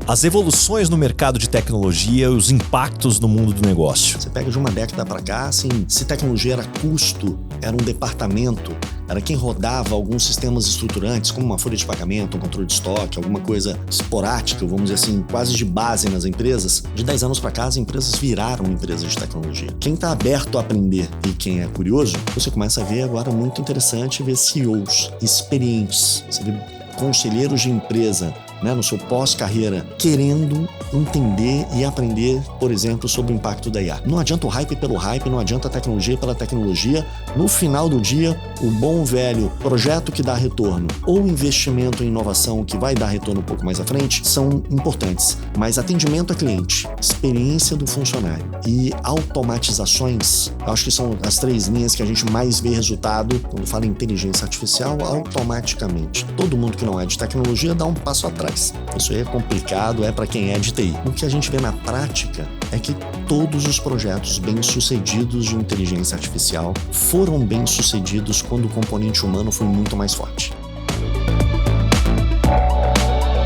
As evoluções no mercado de tecnologia e os impactos no mundo do negócio. Você pega de uma década para cá, assim, se tecnologia era custo, era um departamento, era quem rodava alguns sistemas estruturantes, como uma folha de pagamento, um controle de estoque, alguma coisa esporádica, vamos dizer assim, quase de base nas empresas. De 10 anos para cá, as empresas viraram empresas de tecnologia. Quem está aberto a aprender e quem é curioso, você começa a ver agora muito interessante ver CEOs experientes, você vê conselheiros de empresa, né, no seu pós-carreira, querendo entender e aprender, por exemplo, sobre o impacto da IA. Não adianta o hype pelo hype, não adianta a tecnologia pela tecnologia. No final do dia, o bom velho projeto que dá retorno ou investimento em inovação que vai dar retorno um pouco mais à frente são importantes. Mas atendimento a cliente, experiência do funcionário e automatizações, eu acho que são as 3 linhas que a gente mais vê resultado quando fala em inteligência artificial automaticamente. Todo mundo que não é de tecnologia dá um passo atrás. Isso aí é complicado, é para quem é de TI. O que a gente vê na prática é que todos os projetos bem-sucedidos de inteligência artificial foram bem-sucedidos quando o componente humano foi muito mais forte.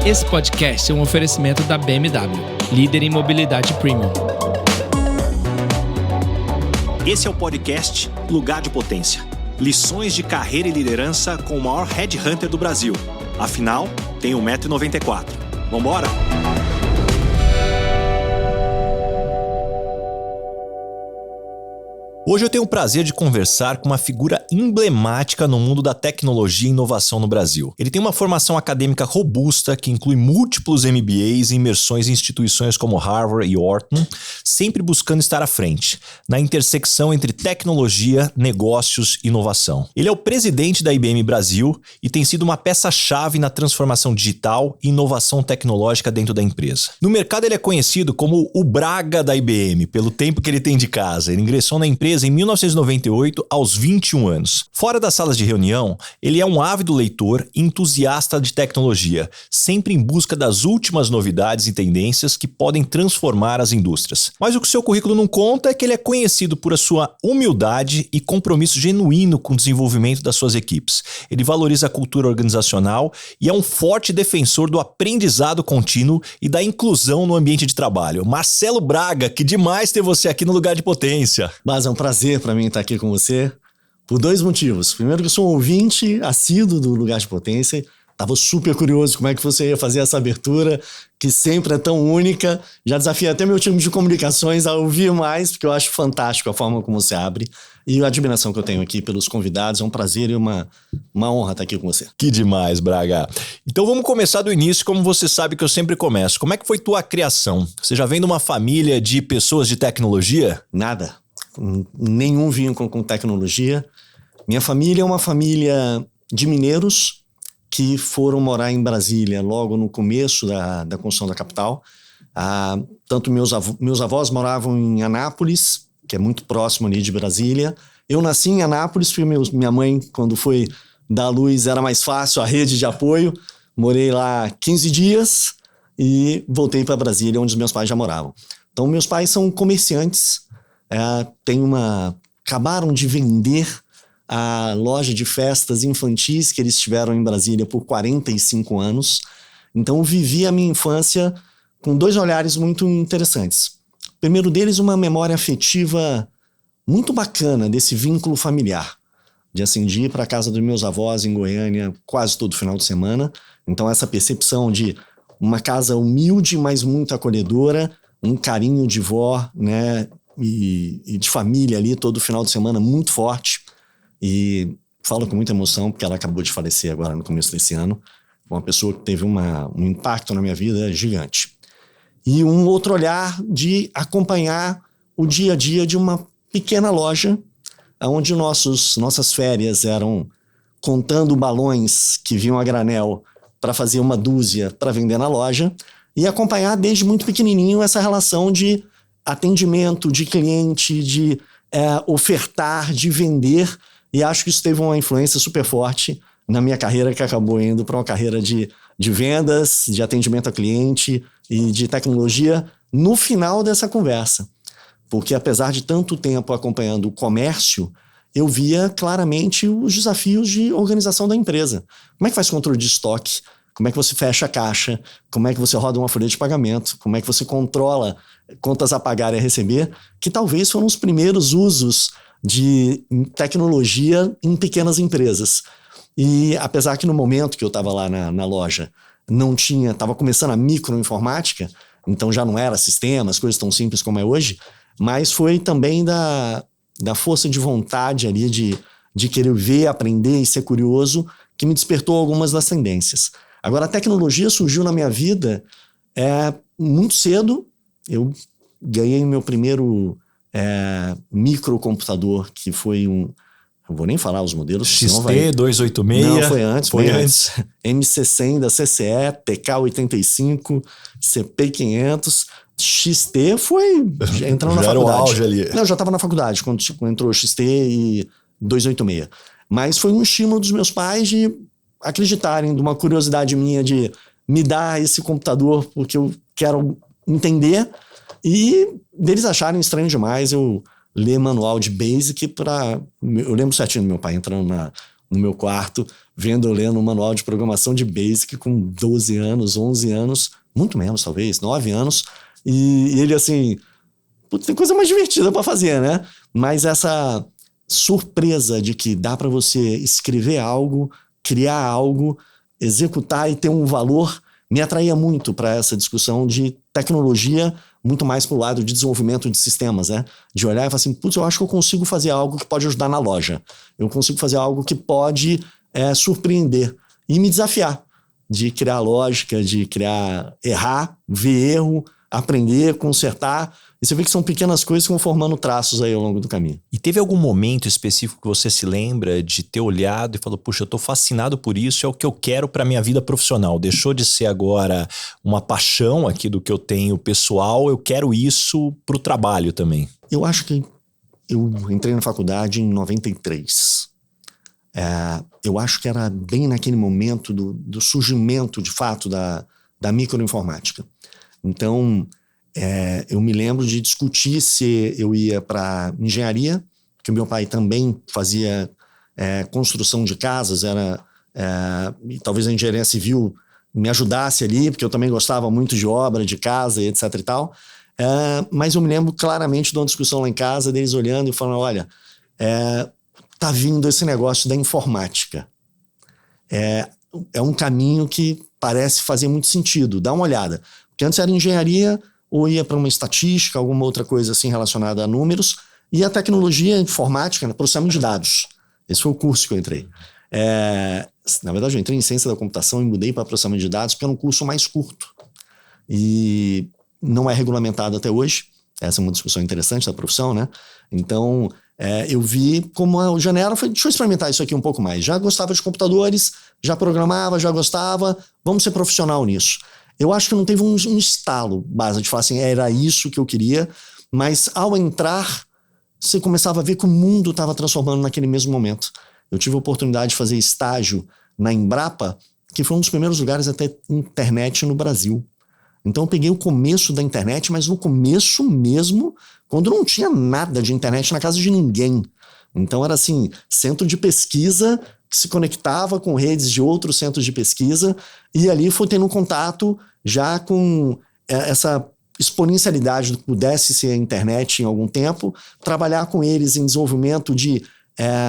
Esse podcast é um oferecimento da BMW, líder em mobilidade premium. Esse é o podcast Lugar de Potência. Lições de carreira e liderança com o maior headhunter do Brasil. Afinal, tem 1,94 m. Vambora? Hoje eu tenho o prazer de conversar com uma figura emblemática no mundo da tecnologia e inovação no Brasil. Ele tem uma formação acadêmica robusta que inclui múltiplos MBAs e imersões em instituições como Harvard e Wharton, sempre buscando estar à frente, na intersecção entre tecnologia, negócios e inovação. Ele é o presidente da IBM Brasil e tem sido uma peça-chave na transformação digital e inovação tecnológica dentro da empresa. No mercado ele é conhecido como o Braga da IBM, pelo tempo que ele tem de casa. Ele ingressou na empresa em 1998, aos 21 anos. Fora das salas de reunião, ele é um ávido leitor e entusiasta de tecnologia, sempre em busca das últimas novidades e tendências que podem transformar as indústrias. Mas o que seu currículo não conta é que ele é conhecido por a sua humildade e compromisso genuíno com o desenvolvimento das suas equipes. Ele valoriza a cultura organizacional e é um forte defensor do aprendizado contínuo e da inclusão no ambiente de trabalho. Marcelo Braga, que demais ter você aqui no Lugar de Potência. Mas é um prazer para mim estar aqui com você por 2 motivos. Primeiro que eu sou um ouvinte assíduo do Lugar de Potência. Estava super curioso como é que você ia fazer essa abertura, que sempre é tão única. Já desafiei até meu time de comunicações a ouvir mais, porque eu acho fantástico a forma como você abre. E a admiração que eu tenho aqui pelos convidados. É um prazer e uma honra estar aqui com você. Que demais, Braga. Então vamos começar do início, como você sabe que eu sempre começo. Como é que foi tua criação? Você já vem de uma família de pessoas de tecnologia? Nada. Nenhum vínculo com tecnologia. Minha família é uma família de mineiros que foram morar em Brasília logo no começo da construção da capital. Tanto meus avós moravam em Anápolis, que é muito próximo ali de Brasília. Eu nasci em Anápolis, porque minha mãe, quando foi dar à luz, era mais fácil a rede de apoio. Morei lá 15 dias e voltei para Brasília, onde os meus pais já moravam. Então, meus pais são comerciantes. Acabaram de vender a loja de festas infantis que eles tiveram em Brasília por 45 anos. Então eu vivi a minha infância com 2 olhares muito interessantes. O primeiro deles, uma memória afetiva muito bacana desse vínculo familiar. De ir para a casa dos meus avós em Goiânia quase todo final de semana. Então essa percepção de uma casa humilde, mas muito acolhedora, um carinho de vó, né? E de família ali todo final de semana muito forte. E falo com muita emoção porque ela acabou de falecer agora no começo desse ano. Uma pessoa que teve um impacto na minha vida gigante. E um outro olhar de acompanhar o dia a dia de uma pequena loja onde nossas férias eram contando balões que vinham a granel para fazer uma dúzia para vender na loja e acompanhar desde muito pequenininho essa relação de atendimento, de cliente, de ofertar, de vender. E acho que isso teve uma influência super forte na minha carreira, que acabou indo para uma carreira de vendas, de atendimento a cliente e de tecnologia no final dessa conversa. Porque apesar de tanto tempo acompanhando o comércio, eu via claramente os desafios de organização da empresa. Como é que faz controle de estoque? como é que você fecha a caixa, como é que você roda uma folha de pagamento, como é que você controla contas a pagar e a receber, que talvez foram os primeiros usos de tecnologia em pequenas empresas. E apesar que no momento que eu estava lá na loja, estava começando a microinformática, então já não era sistemas, coisas tão simples como é hoje, mas foi também da força de vontade ali de querer ver, aprender e ser curioso que me despertou algumas das tendências. Agora, a tecnologia surgiu na minha vida muito cedo. Eu ganhei meu primeiro microcomputador, que foi não vou nem falar os modelos. XT286? Não, foi antes. Foi antes. MC100 da CCE, TK85, CP500. XT foi entrando na faculdade. Já era o auge ali. Não, eu já estava na faculdade quando entrou o XT e 286. Mas foi um estímulo dos meus pais de acreditarem, de uma curiosidade minha de me dar esse computador porque eu quero entender, e deles acharem estranho demais eu ler manual de Basic eu lembro certinho do meu pai entrando no meu quarto, vendo eu lendo um manual de programação de Basic com 12 anos, 11 anos, muito menos talvez, 9 anos, e ele assim, putz, tem coisa mais divertida para fazer, né? Mas essa surpresa de que dá para você escrever algo, criar algo, executar e ter um valor, me atraía muito para essa discussão de tecnologia, muito mais para o lado de desenvolvimento de sistemas, né? De olhar e falar assim, putz, eu acho que eu consigo fazer algo que pode ajudar na loja. Eu consigo fazer algo que pode surpreender e me desafiar de criar lógica, de errar, ver erro, aprender, consertar. E você vê que são pequenas coisas que vão formando traços aí ao longo do caminho. E teve algum momento específico que você se lembra de ter olhado e falou, puxa, eu tô fascinado por isso, é o que eu quero para minha vida profissional. Deixou de ser agora uma paixão aqui do que eu tenho pessoal, eu quero isso pro trabalho também. Eu acho que eu entrei na faculdade em 93. Eu acho que era bem naquele momento do surgimento, de fato, da microinformática. Então, eu me lembro de discutir se eu ia para engenharia, que o meu pai também fazia construção de casas, e talvez a engenharia civil me ajudasse ali, porque eu também gostava muito de obra, de casa, e etc e tal. Mas eu me lembro claramente de uma discussão lá em casa, deles olhando e falando, olha, tá vindo esse negócio da informática. É um caminho que parece fazer muito sentido, dá uma olhada. Porque antes era engenharia, ou ia para uma estatística, alguma outra coisa assim relacionada a números, e a tecnologia informática, né, processamento de dados. Esse foi o curso que eu entrei. Na verdade, eu entrei em ciência da computação e mudei para processamento de dados, porque era um curso mais curto. E não é regulamentado até hoje. Essa é uma discussão interessante da profissão, né? Então, eu vi como a janela foi, deixa eu experimentar isso aqui um pouco mais. Já gostava de computadores, já programava, já gostava, vamos ser profissional nisso. Eu acho que não teve um estalo base de falar assim, era isso que eu queria, mas ao entrar, você começava a ver que o mundo estava transformando naquele mesmo momento. Eu tive a oportunidade de fazer estágio na Embrapa, que foi um dos primeiros lugares a ter internet no Brasil. Então eu peguei o começo da internet, mas no começo mesmo, quando não tinha nada de internet na casa de ninguém. Então era assim, centro de pesquisa que se conectava com redes de outros centros de pesquisa, e ali foi tendo contato já com essa exponencialidade do que pudesse ser a internet em algum tempo, trabalhar com eles em desenvolvimento de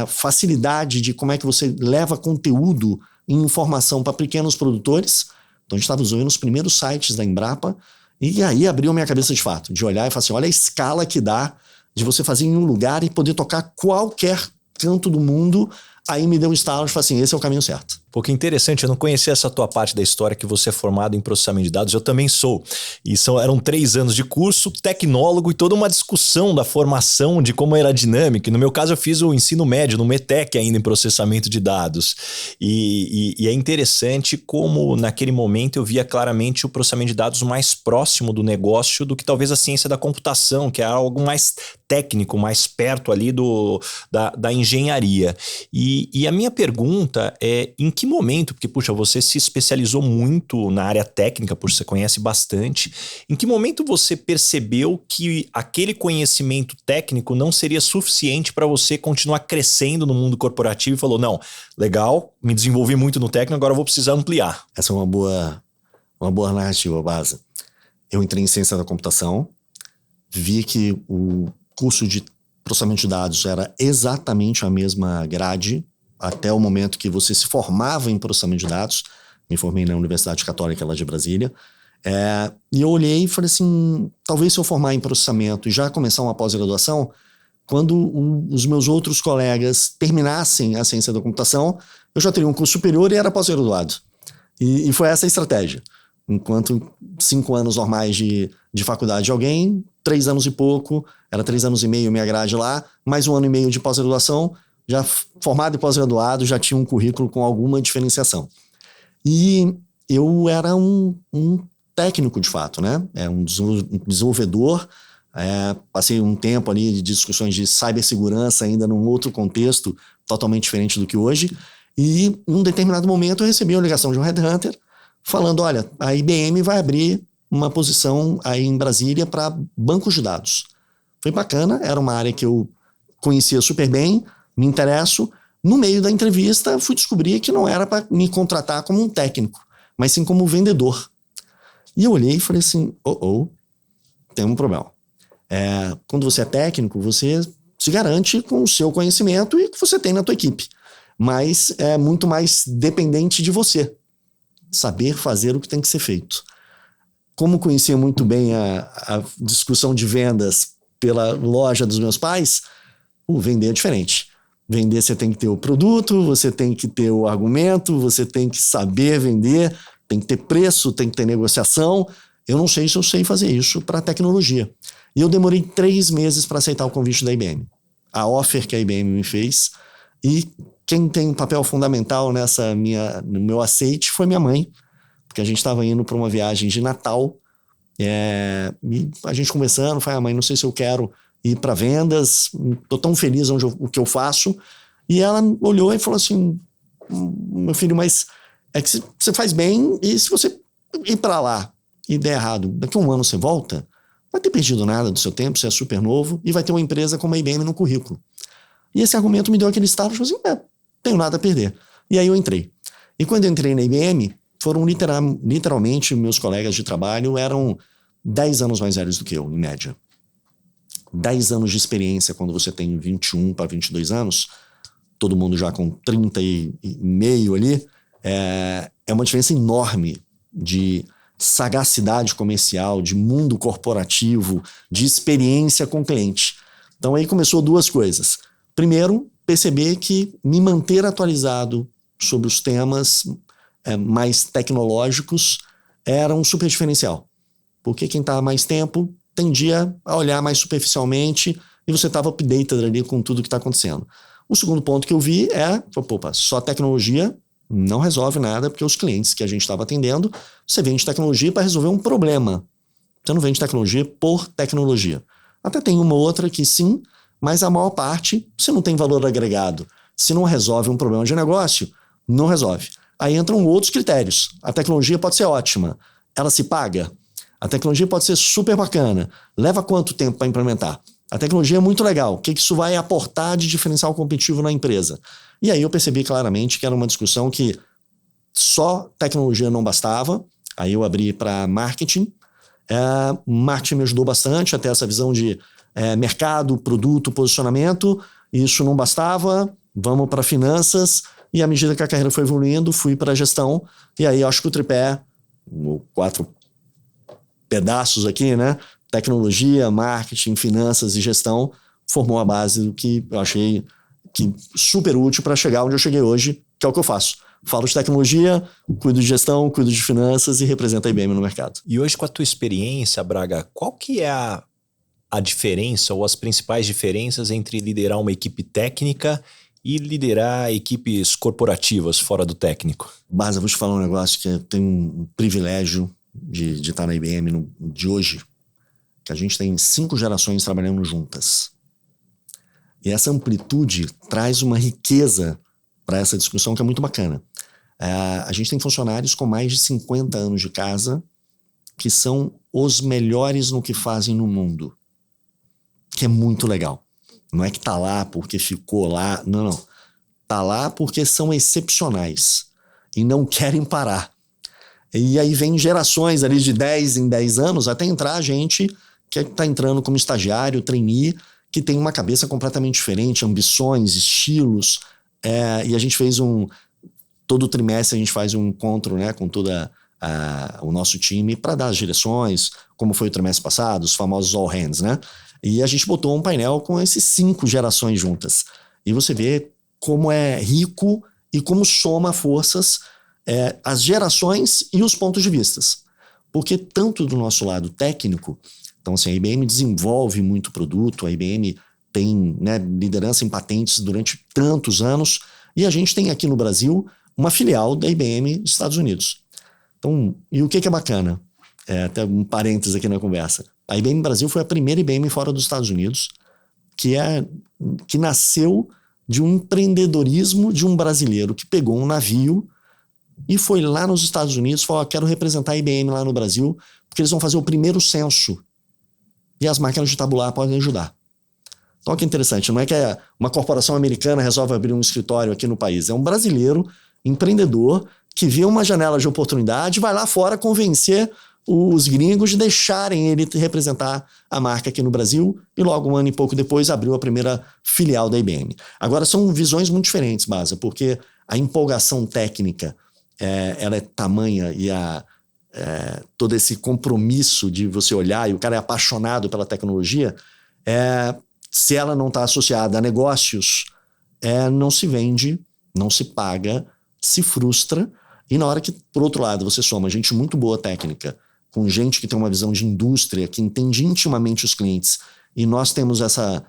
facilidade de como é que você leva conteúdo e informação para pequenos produtores. Então a gente estava usando os primeiros sites da Embrapa, e aí abriu minha cabeça de fato, de olhar e falar assim, olha a escala que dá de você fazer em um lugar e poder tocar qualquer canto do mundo. Aí me deu um estalo de falar assim, esse é o caminho certo. Pô, que interessante, eu não conhecia essa tua parte da história que você é formado em processamento de dados, eu também sou. E eram 3 anos de curso, tecnólogo e toda uma discussão da formação de como era a dinâmica. No meu caso eu fiz o ensino médio, no METEC ainda em processamento de dados. E é interessante como naquele momento eu via claramente o processamento de dados mais próximo do negócio do que talvez a ciência da computação, que é algo mais técnico, mais perto ali da engenharia. E E a minha pergunta é, em que momento, porque, puxa, você se especializou muito na área técnica, puxa, você conhece bastante, em que momento você percebeu que aquele conhecimento técnico não seria suficiente para você continuar crescendo no mundo corporativo e falou, não, legal, me desenvolvi muito no técnico, agora eu vou precisar ampliar. Essa é uma boa narrativa, Baza. Eu entrei em ciência da computação, vi que o curso de processamento de dados era exatamente a mesma grade até o momento que você se formava em processamento de dados. Me formei na Universidade Católica lá de Brasília. E eu olhei e falei assim, talvez se eu formar em processamento e já começar uma pós-graduação, quando os meus outros colegas terminassem a ciência da computação, eu já teria um curso superior e era pós-graduado. E foi essa a estratégia. Enquanto 5 anos normais de faculdade de alguém, 3 anos e pouco, era 3 anos e meio minha grade lá, mais 1 ano e meio de pós-graduação, já formado e pós-graduado, já tinha um currículo com alguma diferenciação. E eu era um técnico de fato, né? Um desenvolvedor. Passei um tempo ali de discussões de cibersegurança ainda num outro contexto totalmente diferente do que hoje. E em um determinado momento eu recebi uma ligação de um headhunter falando, olha, a IBM vai abrir uma posição aí em Brasília para bancos de dados. Foi bacana, era uma área que eu conhecia super bem, me interesso. No meio da entrevista, fui descobrir que não era para me contratar como um técnico, mas sim como vendedor. E eu olhei e falei assim, tem um problema. Quando você é técnico, você se garante com o seu conhecimento e que você tem na tua equipe. Mas é muito mais dependente de você saber fazer o que tem que ser feito. Como conhecia muito bem a discussão de vendas pela loja dos meus pais, vender é diferente. Vender você tem que ter o produto, você tem que ter o argumento, você tem que saber vender, tem que ter preço, tem que ter negociação. Eu não sei se eu sei fazer isso para tecnologia. E eu demorei 3 meses para aceitar o convite da IBM. A offer que a IBM me fez. E quem tem um papel fundamental no meu aceite foi minha mãe, porque a gente estava indo para uma viagem de Natal, e a gente conversando, falei, mãe, não sei se eu quero ir para vendas, tô tão feliz o que eu faço. E ela olhou e falou assim, meu filho, mas é que você faz bem, e se você ir para lá e der errado, daqui a 1 ano você volta, vai ter perdido nada do seu tempo, você é super novo, e vai ter uma empresa como a IBM no currículo. E esse argumento me deu aquele estalo, eu falei assim, tenho nada a perder. E aí eu entrei. E quando eu entrei na IBM, foram literalmente, meus colegas de trabalho eram 10 anos mais velhos do que eu, em média. 10 anos de experiência quando você tem 21 para 22 anos, todo mundo já com 30 e meio ali, é uma diferença enorme de sagacidade comercial, de mundo corporativo, de experiência com o cliente. Então aí começou 2 coisas. Primeiro, perceber que me manter atualizado sobre os temas mais tecnológicos era um super diferencial. Porque quem estava mais tempo tendia a olhar mais superficialmente e você estava updated ali com tudo que está acontecendo. O segundo ponto que eu vi só tecnologia não resolve nada, porque os clientes que a gente estava atendendo, você vende tecnologia para resolver um problema. Você não vende tecnologia por tecnologia. Até tem uma outra que sim, mas a maior parte, se não tem valor agregado, se não resolve um problema de negócio, não resolve. Aí entram outros critérios. A tecnologia pode ser ótima. Ela se paga? A tecnologia pode ser super bacana. Leva quanto tempo para implementar? A tecnologia é muito legal. O que isso vai aportar de diferencial competitivo na empresa? E aí eu percebi claramente que era uma discussão que só tecnologia não bastava. Aí eu abri para marketing. Marketing me ajudou bastante a ter essa visão de mercado, produto, posicionamento. Isso não bastava. Vamos para finanças. E à medida que a carreira foi evoluindo, fui para gestão. E aí eu acho que o tripé, 4 pedaços aqui, né? Tecnologia, marketing, finanças e gestão, formou a base do que eu achei que super útil para chegar onde eu cheguei hoje, que é o que eu faço. Falo de tecnologia, cuido de gestão, cuido de finanças e represento a IBM no mercado. E hoje, com a tua experiência, Braga, qual que é a diferença ou as principais diferenças entre liderar uma equipe técnica e liderar equipes corporativas fora do técnico? Baza, vou te falar um negócio que eu tenho um privilégio de estar na IBM de hoje, que a gente tem 5 gerações trabalhando juntas. E essa amplitude traz uma riqueza para essa discussão que é muito bacana. A gente tem funcionários com mais de 50 anos de casa que são os melhores no que fazem no mundo, que é muito legal. Não é que tá lá porque ficou lá, não. Tá lá porque são excepcionais e não querem parar. E aí vem gerações ali de 10 em 10 anos até entrar gente que está entrando como estagiário, trainee, que tem uma cabeça completamente diferente, ambições, estilos. E a gente fez todo trimestre a gente faz um encontro, né, com toda o nosso time para dar as direções, como foi o trimestre passado, os famosos all hands, né? E a gente botou um painel com esses 5 gerações juntas. E você vê como é rico e como soma forças as gerações e os pontos de vistas. Porque tanto do nosso lado técnico, então assim, a IBM desenvolve muito produto, a IBM tem, né, liderança em patentes durante tantos anos, e a gente tem aqui no Brasil uma filial da IBM dos Estados Unidos. Então, e o que é bacana? Até um parênteses aqui na conversa. A IBM Brasil foi a primeira IBM fora dos Estados Unidos que nasceu de um empreendedorismo de um brasileiro que pegou um navio e foi lá nos Estados Unidos e falou: quero representar a IBM lá no Brasil, porque eles vão fazer o primeiro censo. E as máquinas de tabular podem ajudar. Então, olha que interessante. Não é que uma corporação americana resolve abrir um escritório aqui no país. É um brasileiro, empreendedor, que vê uma janela de oportunidade e vai lá fora convencer os gringos de deixarem ele representar a marca aqui no Brasil, e logo um ano e pouco depois abriu a primeira filial da IBM. Agora, são visões muito diferentes, Basa, porque a empolgação técnica ela é tamanha, e todo esse compromisso de você olhar, e o cara é apaixonado pela tecnologia, se ela não está associada a negócios, não se vende, não se paga, se frustra. E na hora que, por outro lado, você soma gente muito boa técnica, com gente que tem uma visão de indústria, que entende intimamente os clientes, e nós temos essa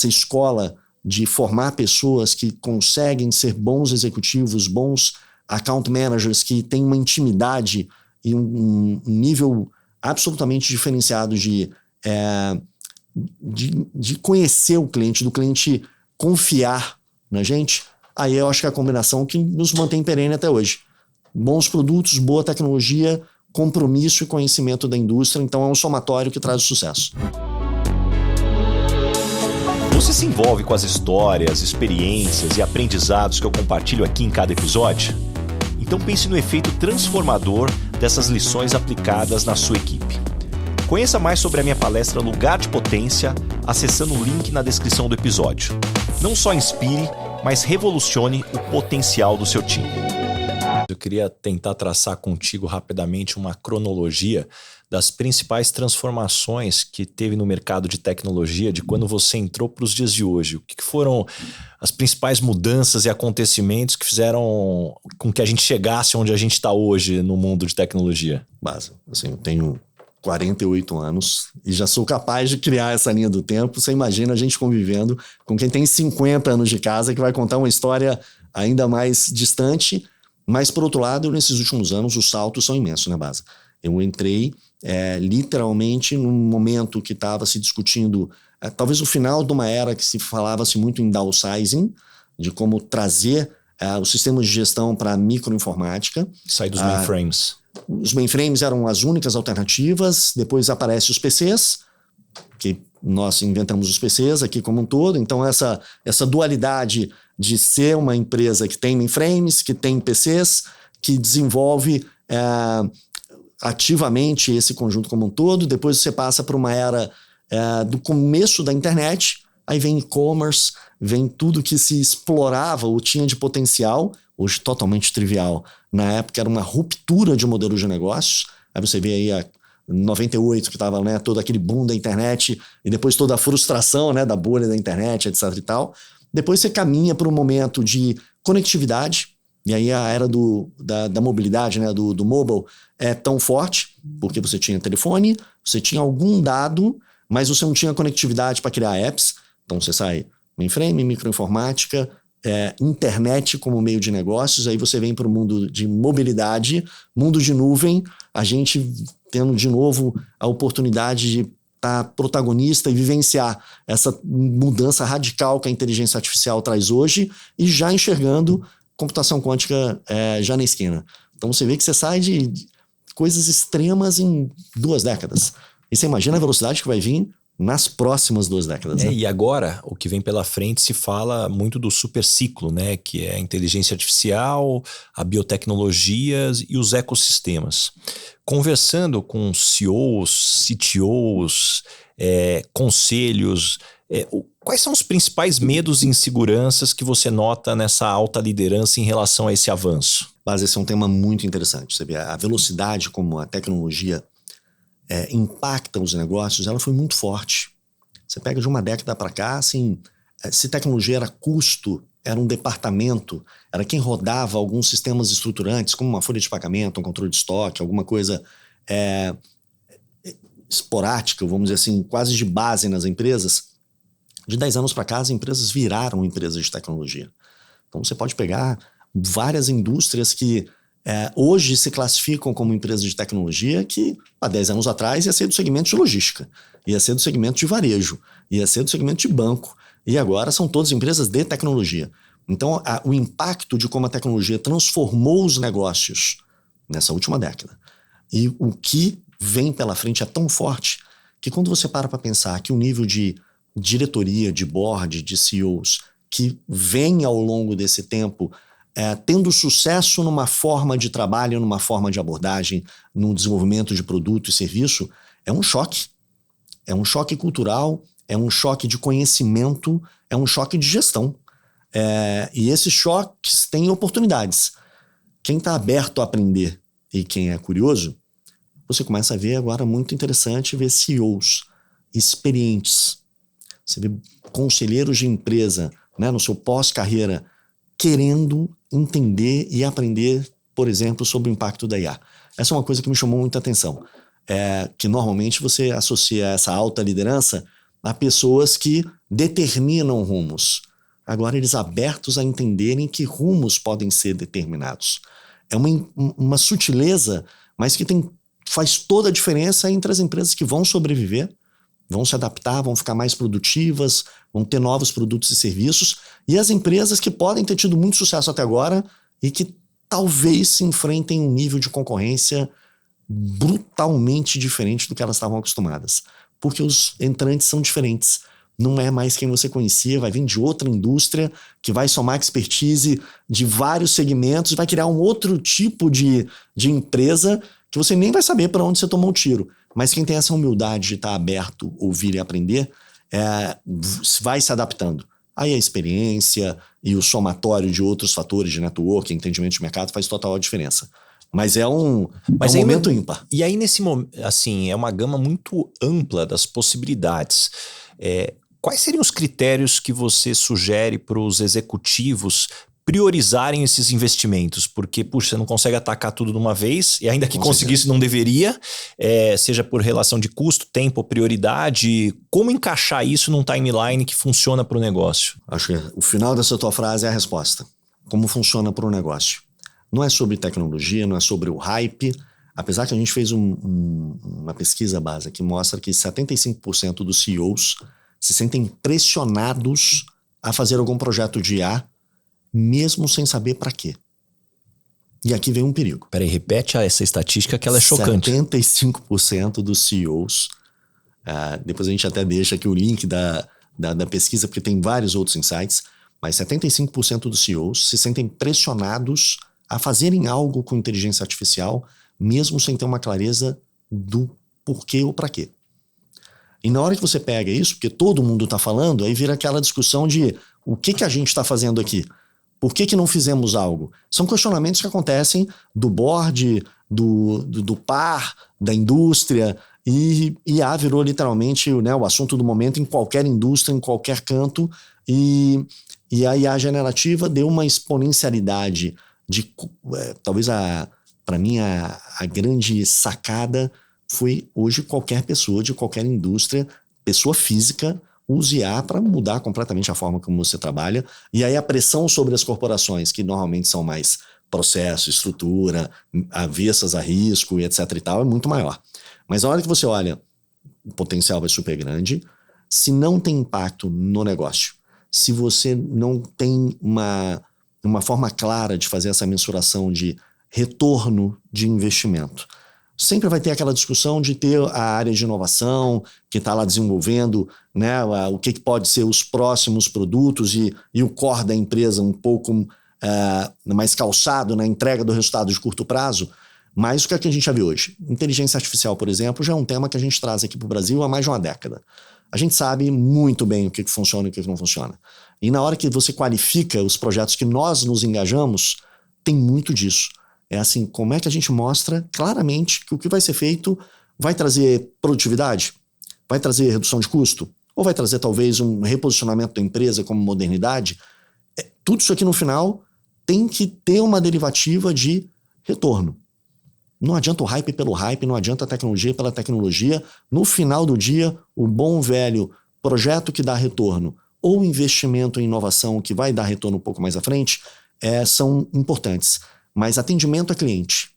escola de formar pessoas que conseguem ser bons executivos, bons account managers, que têm uma intimidade e um nível absolutamente diferenciado de conhecer o cliente, do cliente confiar na gente. Aí eu acho que é a combinação que nos mantém perene até hoje. Bons produtos, boa tecnologia, compromisso e conhecimento da indústria. Então é um somatório que traz o sucesso. Você se envolve com as histórias, experiências e aprendizados que eu compartilho aqui em cada episódio? Então pense no efeito transformador dessas lições aplicadas na sua equipe. Conheça mais sobre a minha palestra Lugar de Potência acessando o link na descrição do episódio. Não só inspire, mas revolucione o potencial do seu time. Eu queria tentar traçar contigo rapidamente uma cronologia das principais transformações que teve no mercado de tecnologia de quando você entrou para os dias de hoje. O que foram as principais mudanças e acontecimentos que fizeram com que a gente chegasse onde a gente está hoje no mundo de tecnologia? Basa, assim, eu tenho 48 anos e já sou capaz de criar essa linha do tempo. Você imagina a gente convivendo com quem tem 50 anos de casa, que vai contar uma história ainda mais distante. Mas, por outro lado, nesses últimos anos, os saltos são imensos, né, Basa? Eu entrei literalmente num momento que estava se discutindo, talvez o final de uma era que se falava-se muito em downsizing, de como trazer os sistemas de gestão para a microinformática. Sair dos mainframes. Os mainframes eram as únicas alternativas. Depois aparecem os PCs, que nós inventamos os PCs aqui como um todo. Então, essa dualidade de ser uma empresa que tem mainframes, que tem PCs, que desenvolve ativamente esse conjunto como um todo. Depois você passa para uma era do começo da internet, aí vem e-commerce, vem tudo que se explorava ou tinha de potencial, hoje totalmente trivial. Na época era uma ruptura de modelo de negócios. Aí você vê aí 98, que estava, né, todo aquele boom da internet, e depois toda a frustração, né, da bolha da internet, etc e tal. Depois você caminha para um momento de conectividade, e aí a era da mobilidade, né, do mobile é tão forte, porque você tinha telefone, você tinha algum dado, mas você não tinha conectividade para criar apps. Então você sai mainframe, microinformática, internet como meio de negócios, aí você vem para o mundo de mobilidade, mundo de nuvem, a gente tendo de novo a oportunidade de estar protagonista e vivenciar essa mudança radical que a inteligência artificial traz hoje e já enxergando computação quântica já na esquina. Então você vê que você sai de coisas extremas em 2 décadas. E você imagina a velocidade que vai vir nas próximas 2 décadas. Né? E agora, o que vem pela frente se fala muito do superciclo, né? Que é a inteligência artificial, a biotecnologia e os ecossistemas. Conversando com CEOs, CTOs, conselhos, quais são os principais medos e inseguranças que você nota nessa alta liderança em relação a esse avanço? Mas esse é um tema muito interessante. Você vê a velocidade como a tecnologia impacta os negócios, ela foi muito forte. Você pega de uma década para cá, assim, se tecnologia era custo, era um departamento, era quem rodava alguns sistemas estruturantes, como uma folha de pagamento, um controle de estoque, alguma coisa esporádica, vamos dizer assim, quase de base nas empresas. De 10 anos para cá, as empresas viraram empresas de tecnologia. Então você pode pegar várias indústrias que hoje se classificam como empresas de tecnologia que há 10 anos atrás ia ser do segmento de logística, ia ser do segmento de varejo, ia ser do segmento de banco, e agora são todas empresas de tecnologia. Então o impacto de como a tecnologia transformou os negócios nessa última década e o que vem pela frente é tão forte que quando você para pensar que o nível de diretoria, de board, de CEOs que vem ao longo desse tempo tendo sucesso numa forma de trabalho, numa forma de abordagem, no desenvolvimento de produto e serviço, é um choque. É um choque cultural, é um choque de conhecimento, é um choque de gestão. E esses choques têm oportunidades. Quem está aberto a aprender e quem é curioso, você começa a ver agora muito interessante ver CEOs experientes. Você vê conselheiros de empresa, né, no seu pós-carreira, querendo entender e aprender, por exemplo, sobre o impacto da IA. Essa é uma coisa que me chamou muita atenção. Que normalmente você associa essa alta liderança a pessoas que determinam rumos. Agora eles abertos a entenderem que rumos podem ser determinados. É uma sutileza, mas que faz toda a diferença entre as empresas que vão sobreviver, vão se adaptar, vão ficar mais produtivas, vão ter novos produtos e serviços, e as empresas que podem ter tido muito sucesso até agora e que talvez se enfrentem um nível de concorrência brutalmente diferente do que elas estavam acostumadas. Porque os entrantes são diferentes. Não é mais quem você conhecia, vai vir de outra indústria que vai somar expertise de vários segmentos, vai criar um outro tipo de empresa que você nem vai saber para onde você tomou o tiro. Mas quem tem essa humildade de estar aberto, ouvir e aprender, vai se adaptando. Aí a experiência e o somatório de outros fatores de network, entendimento de mercado faz total diferença. Mas é um momento ímpar. E aí nesse momento, assim, é uma gama muito ampla das possibilidades. Quais seriam os critérios que você sugere para os executivos priorizarem esses investimentos? Porque, puxa, você não consegue atacar tudo de uma vez, e ainda que conseguisse não deveria, seja por relação de custo, tempo, prioridade. Como encaixar isso num timeline que funciona para o negócio? Acho que o final dessa tua frase é a resposta. Como funciona para o negócio? Não é sobre tecnologia, não é sobre o hype. Apesar que a gente fez uma pesquisa base que mostra que 75% dos CEOs se sentem pressionados a fazer algum projeto de IA, mesmo sem saber para quê. E aqui vem um perigo. Peraí, repete essa estatística que ela é chocante. 75% dos CEOs, depois a gente até deixa aqui o link da pesquisa, porque tem vários outros insights, mas 75% dos CEOs se sentem pressionados a fazerem algo com inteligência artificial, mesmo sem ter uma clareza do porquê ou para quê. E na hora que você pega isso, porque todo mundo está falando, aí vira aquela discussão de o que a gente está fazendo aqui? Por que não fizemos algo? São questionamentos que acontecem do board, do par, da indústria, e IA virou literalmente, né, o assunto do momento em qualquer indústria, em qualquer canto, e a IA generativa deu uma exponencialidade de, talvez para mim a grande sacada foi hoje qualquer pessoa de qualquer indústria, pessoa física, use IA para mudar completamente a forma como você trabalha. E aí a pressão sobre as corporações, que normalmente são mais processo, estrutura, avessas a risco e etc e tal, é muito maior. Mas na hora que você olha o potencial é super grande. Se não tem impacto no negócio, se você não tem uma forma clara de fazer essa mensuração de retorno de investimento, sempre vai ter aquela discussão de ter a área de inovação que está lá desenvolvendo, né, o que pode ser os próximos produtos e o core da empresa um pouco mais calçado na entrega do resultado de curto prazo. Mas o que é que a gente já viu hoje? Inteligência artificial, por exemplo, já é um tema que a gente traz aqui para o Brasil há mais de uma década. A gente sabe muito bem o que funciona e o que não funciona. E na hora que você qualifica os projetos que nós nos engajamos, tem muito disso. É assim, como é que a gente mostra claramente que o que vai ser feito vai trazer produtividade? Vai trazer redução de custo? Ou vai trazer talvez um reposicionamento da empresa como modernidade? Tudo isso aqui no final tem que ter uma derivativa de retorno. Não adianta o hype pelo hype, não adianta a tecnologia pela tecnologia. No final do dia, o bom velho projeto que dá retorno ou investimento em inovação que vai dar retorno um pouco mais à frente são importantes. Mas atendimento a cliente,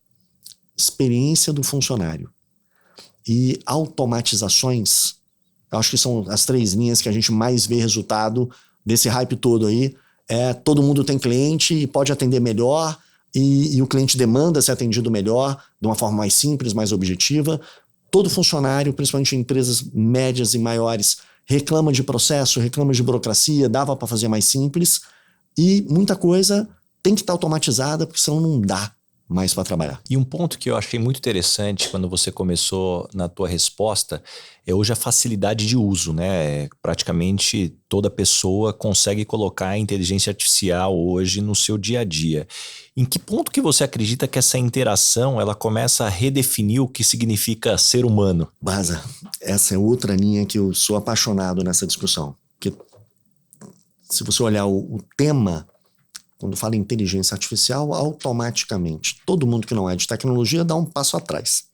experiência do funcionário e automatizações, eu acho que são as 3 linhas que a gente mais vê resultado desse hype todo aí. Todo mundo tem cliente e pode atender melhor e o cliente demanda ser atendido melhor, de uma forma mais simples, mais objetiva. Todo funcionário, principalmente em empresas médias e maiores, reclama de processo, reclama de burocracia, dava para fazer mais simples e muita coisa tem que estar automatizada, porque senão não dá mais para trabalhar. E um ponto que eu achei muito interessante quando você começou na tua resposta é hoje a facilidade de uso, né? Praticamente toda pessoa consegue colocar a inteligência artificial hoje no seu dia a dia. Em que ponto que você acredita que essa interação ela começa a redefinir o que significa ser humano? Baza, essa é outra linha que eu sou apaixonado nessa discussão. Porque se você olhar o tema, quando fala em inteligência artificial, automaticamente todo mundo que não é de tecnologia dá um passo atrás.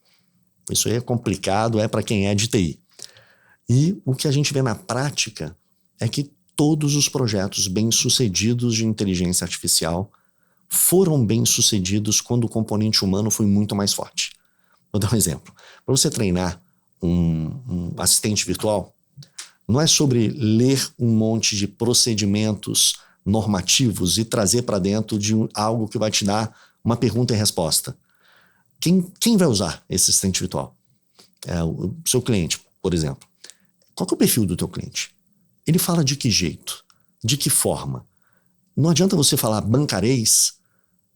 Isso aí é complicado, é para quem é de TI. E o que a gente vê na prática é que todos os projetos bem-sucedidos de inteligência artificial foram bem-sucedidos quando o componente humano foi muito mais forte. Vou dar um exemplo. Para você treinar um assistente virtual, não é sobre ler um monte de procedimentos normativos e trazer para dentro de algo que vai te dar uma pergunta e resposta. Quem vai usar esse assistente virtual? O seu cliente, por exemplo. Qual que é o perfil do teu cliente? Ele fala de que jeito? De que forma? Não adianta você falar bancarês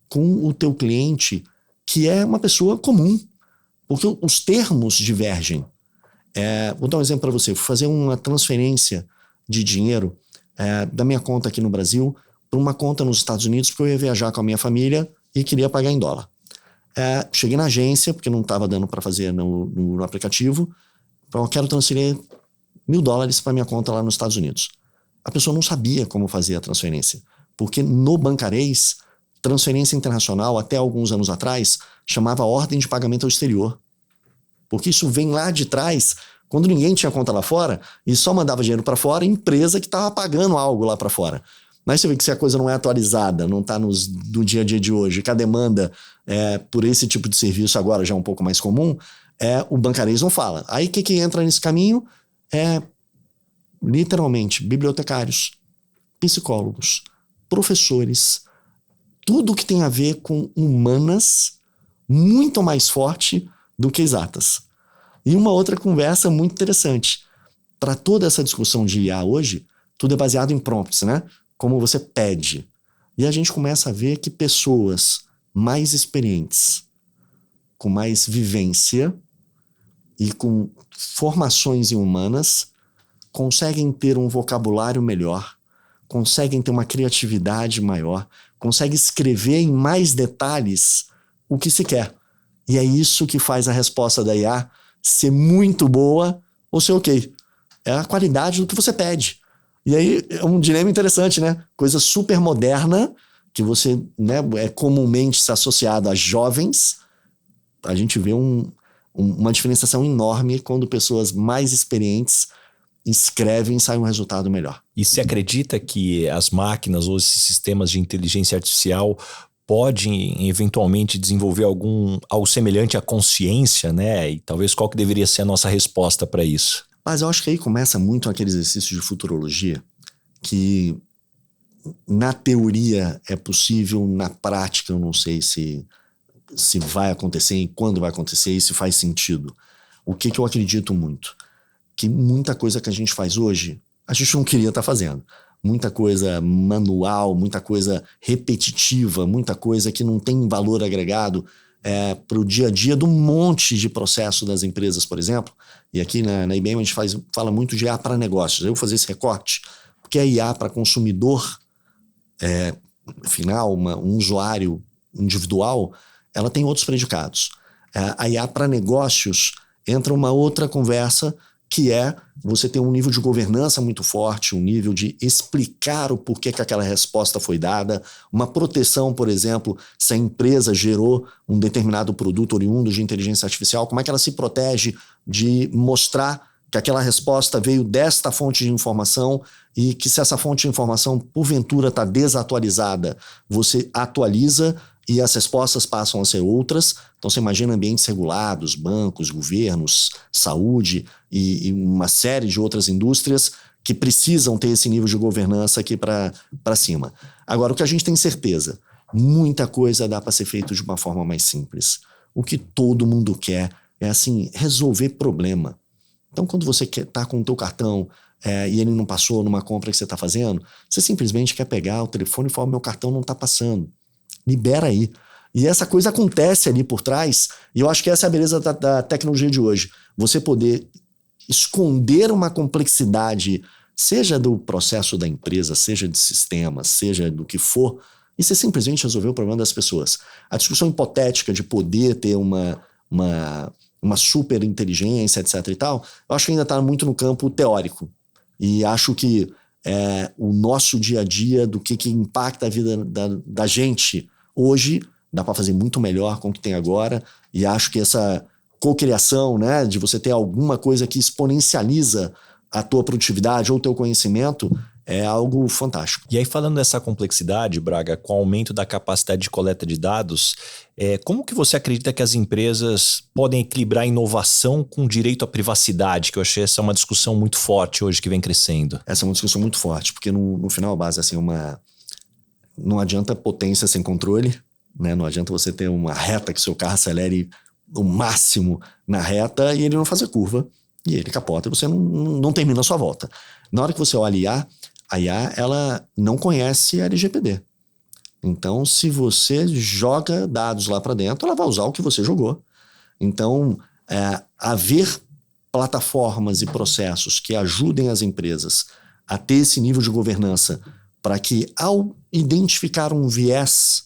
com o teu cliente que é uma pessoa comum, porque os termos divergem. Vou dar um exemplo para você. Vou fazer uma transferência de dinheiro da minha conta aqui no Brasil para uma conta nos Estados Unidos, porque eu ia viajar com a minha família e queria pagar em dólar. Cheguei na agência, porque não estava dando para fazer no aplicativo. Eu quero transferir $1.000 para minha conta lá nos Estados Unidos. A pessoa não sabia como fazer a transferência, porque no bancarês, transferência internacional, até alguns anos atrás, chamava ordem de pagamento ao exterior. Porque isso vem lá de trás, quando ninguém tinha conta lá fora, e só mandava dinheiro para fora, a empresa que estava pagando algo lá para fora. Mas você vê que se a coisa não é atualizada, não está no dia a dia de hoje, que a demanda por esse tipo de serviço agora já é um pouco mais comum, o bancarês não fala. Aí o que entra nesse caminho? Literalmente, bibliotecários, psicólogos, professores, tudo que tem a ver com humanas, muito mais forte do que exatas. E uma outra conversa muito interessante. Para toda essa discussão de IA hoje, tudo é baseado em prompts, né? Como você pede. E a gente começa a ver que pessoas mais experientes, com mais vivência e com formações em humanas, conseguem ter um vocabulário melhor, conseguem ter uma criatividade maior, conseguem escrever em mais detalhes o que se quer. E é isso que faz a resposta da IA ser muito boa ou ser ok. É a qualidade do que você pede. E aí é um dilema interessante, né? Coisa super moderna, que você, né, é comumente associado a jovens. A gente vê uma diferenciação enorme quando pessoas mais experientes escrevem e sai um resultado melhor. E você acredita que as máquinas ou esses sistemas de inteligência artificial pode eventualmente desenvolver algo semelhante à consciência, né? E talvez qual que deveria ser a nossa resposta para isso? Mas eu acho que aí começa muito aquele exercício de futurologia que na teoria é possível, na prática eu não sei se vai acontecer e quando vai acontecer e se faz sentido. O que eu acredito muito? Que muita coisa que a gente faz hoje, a gente não queria estar fazendo. Muita coisa manual, muita coisa repetitiva, muita coisa que não tem valor agregado para o dia a dia de um monte de processo das empresas, por exemplo. E aqui na IBM a gente fala muito de IA para negócios. Eu vou fazer esse recorte, porque a IA para consumidor final, um usuário individual, ela tem outros predicados. A IA para negócios entra uma outra conversa, que é você ter um nível de governança muito forte, um nível de explicar o porquê que aquela resposta foi dada, uma proteção, por exemplo, se a empresa gerou um determinado produto oriundo de inteligência artificial, como é que ela se protege de mostrar que aquela resposta veio desta fonte de informação e que se essa fonte de informação, porventura, está desatualizada, você atualiza e as respostas passam a ser outras. Então você imagina ambientes regulados, bancos, governos, saúde e uma série de outras indústrias que precisam ter esse nível de governança aqui para cima. Agora, o que a gente tem certeza, muita coisa dá para ser feito de uma forma mais simples. O que todo mundo quer é assim, resolver problema. Então, quando você está com o teu cartão e ele não passou numa compra que você está fazendo, você simplesmente quer pegar o telefone e falar, meu cartão não está passando. Libera aí. E essa coisa acontece ali por trás, e eu acho que essa é a beleza da tecnologia de hoje. Você poder esconder uma complexidade, seja do processo da empresa, seja de sistemas, seja do que for, e você simplesmente resolver o problema das pessoas. A discussão hipotética de poder ter uma super inteligência, etc. e tal, eu acho que ainda está muito no campo teórico. E acho que o nosso dia a dia, do que impacta a vida da gente hoje, dá para fazer muito melhor com o que tem agora. E acho que essa cocriação, né, de você ter alguma coisa que exponencializa a tua produtividade ou o teu conhecimento, é algo fantástico. E aí, falando dessa complexidade, Braga, com o aumento da capacidade de coleta de dados, como que você acredita que as empresas podem equilibrar a inovação com o direito à privacidade? Que eu achei essa uma discussão muito forte hoje que vem crescendo. Essa é uma discussão muito forte, porque no final a base assim, não adianta potência sem controle, né? Não adianta você ter uma reta que seu carro acelere o máximo na reta e ele não fazer curva, e ele capota e você não termina a sua volta. Na hora que você olha a IA, ela não conhece a LGPD. Então, se você joga dados lá para dentro, ela vai usar o que você jogou. Então, haver plataformas e processos que ajudem as empresas a ter esse nível de governança para que, ao identificar um viés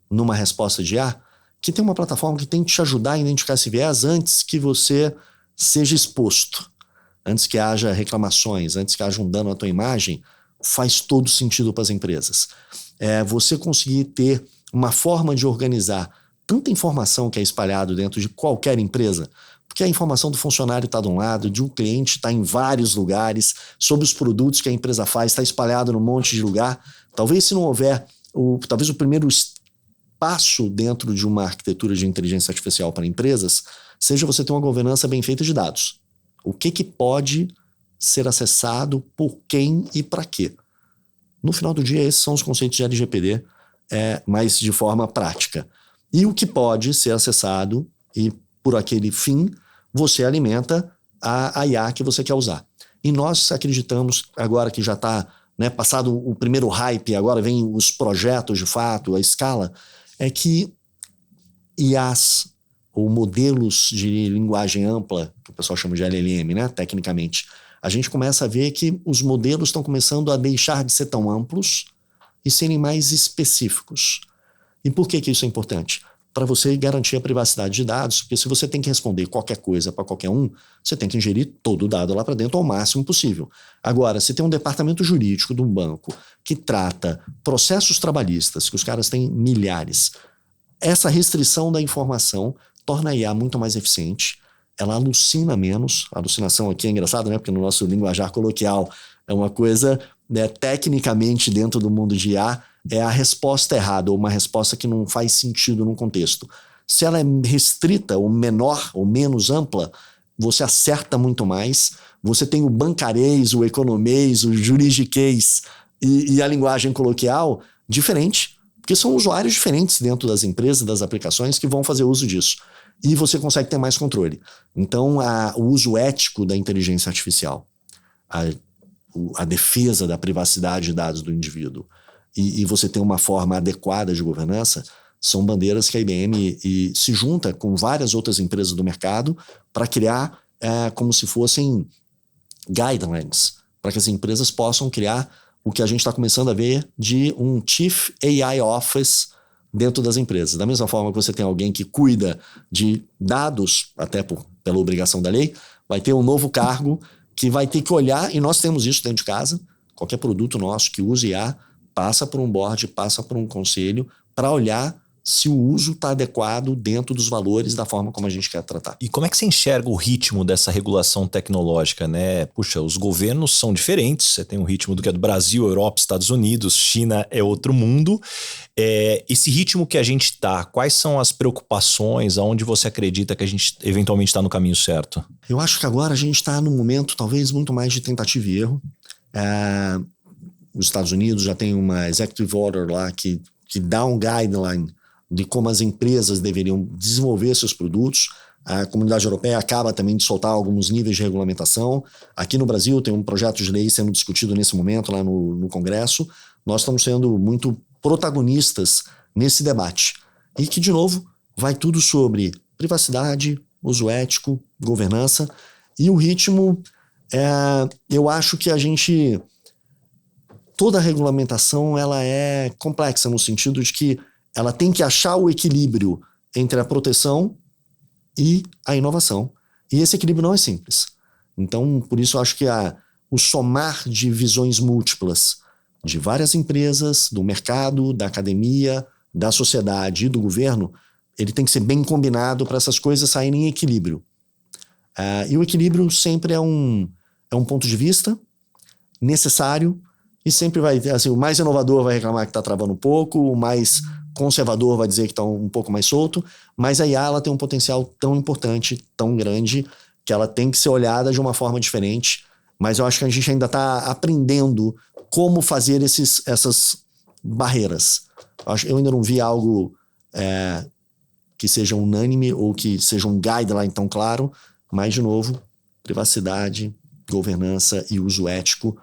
numa resposta de IA, que tem uma plataforma que tem que te ajudar a identificar esse viés antes que você seja exposto, antes que haja reclamações, antes que haja um dano à tua imagem, faz todo sentido para as empresas. Você conseguir ter uma forma de organizar tanta informação que é espalhada dentro de qualquer empresa, porque a informação do funcionário está de um lado, de um cliente está em vários lugares, sobre os produtos que a empresa faz, está espalhado num monte de lugar. Talvez se não houver, talvez o primeiro passo dentro de uma arquitetura de inteligência artificial para empresas seja você ter uma governança bem feita de dados. O que pode ser acessado, por quem e para quê? No final do dia, esses são os conceitos de LGPD, mas de forma prática. E o que pode ser acessado e, por aquele fim, você alimenta a IA que você quer usar. E nós acreditamos, agora que já está passado o primeiro hype, agora vem os projetos de fato, a escala, é que IAs, ou modelos de linguagem ampla, que o pessoal chama de LLM, tecnicamente, a gente começa a ver que os modelos estão começando a deixar de ser tão amplos e serem mais específicos. E por que isso é importante? Para você garantir a privacidade de dados, porque se você tem que responder qualquer coisa para qualquer um, você tem que ingerir todo o dado lá para dentro ao máximo possível. Agora, se tem um departamento jurídico de um banco que trata processos trabalhistas, que os caras têm milhares, essa restrição da informação torna a IA muito mais eficiente, ela alucina menos. A alucinação aqui é engraçado, porque no nosso linguajar coloquial é uma coisa, tecnicamente dentro do mundo de IA, é a resposta errada, ou uma resposta que não faz sentido no contexto. Se ela é restrita, ou menor, ou menos ampla, você acerta muito mais. Você tem o bancarês, o economês, o juridiquês e a linguagem coloquial diferente, porque são usuários diferentes dentro das empresas, das aplicações que vão fazer uso disso. E você consegue ter mais controle. Então, o uso ético da inteligência artificial, a defesa da privacidade de dados do indivíduo e você ter uma forma adequada de governança, são bandeiras que a IBM se junta com várias outras empresas do mercado para criar como se fossem guidelines, para que as empresas possam criar o que a gente está começando a ver de um Chief AI Office dentro das empresas. Da mesma forma que você tem alguém que cuida de dados, até pela obrigação da lei, vai ter um novo cargo que vai ter que olhar, e nós temos isso dentro de casa, qualquer produto nosso que use IA passa por um board, passa por um conselho, para olhar se o uso está adequado dentro dos valores da forma como a gente quer tratar. E como é que você enxerga o ritmo dessa regulação tecnológica, né? Puxa, os governos são diferentes, você tem um ritmo do que é do Brasil, Europa, Estados Unidos, China é outro mundo. Esse ritmo que a gente está, quais são as preocupações, aonde você acredita que a gente eventualmente está no caminho certo? Eu acho que agora a gente está num momento talvez muito mais de tentativa e erro. Os Estados Unidos já tem uma executive order lá que dá um guideline de como as empresas deveriam desenvolver seus produtos. A comunidade europeia acaba também de soltar alguns níveis de regulamentação. Aqui no Brasil tem um projeto de lei sendo discutido nesse momento lá no Congresso. Nós estamos sendo muito protagonistas nesse debate. E que, de novo, vai tudo sobre privacidade, uso ético, governança. E o ritmo, eu acho que toda a regulamentação ela é complexa no sentido de que ela tem que achar o equilíbrio entre a proteção e a inovação. E esse equilíbrio não é simples. Então, por isso eu acho que o somar de visões múltiplas de várias empresas, do mercado, da academia, da sociedade e do governo, ele tem que ser bem combinado para essas coisas saírem em equilíbrio. E o equilíbrio sempre é um ponto de vista necessário e sempre vai ter, assim, o mais inovador vai reclamar que está travando um pouco, o mais conservador vai dizer que está um pouco mais solto, mas a IA ela tem um potencial tão importante, tão grande, que ela tem que ser olhada de uma forma diferente, mas eu acho que a gente ainda está aprendendo como fazer essas barreiras. Eu ainda não vi algo que seja unânime ou que seja um guideline tão claro, mas, de novo, privacidade, governança e uso ético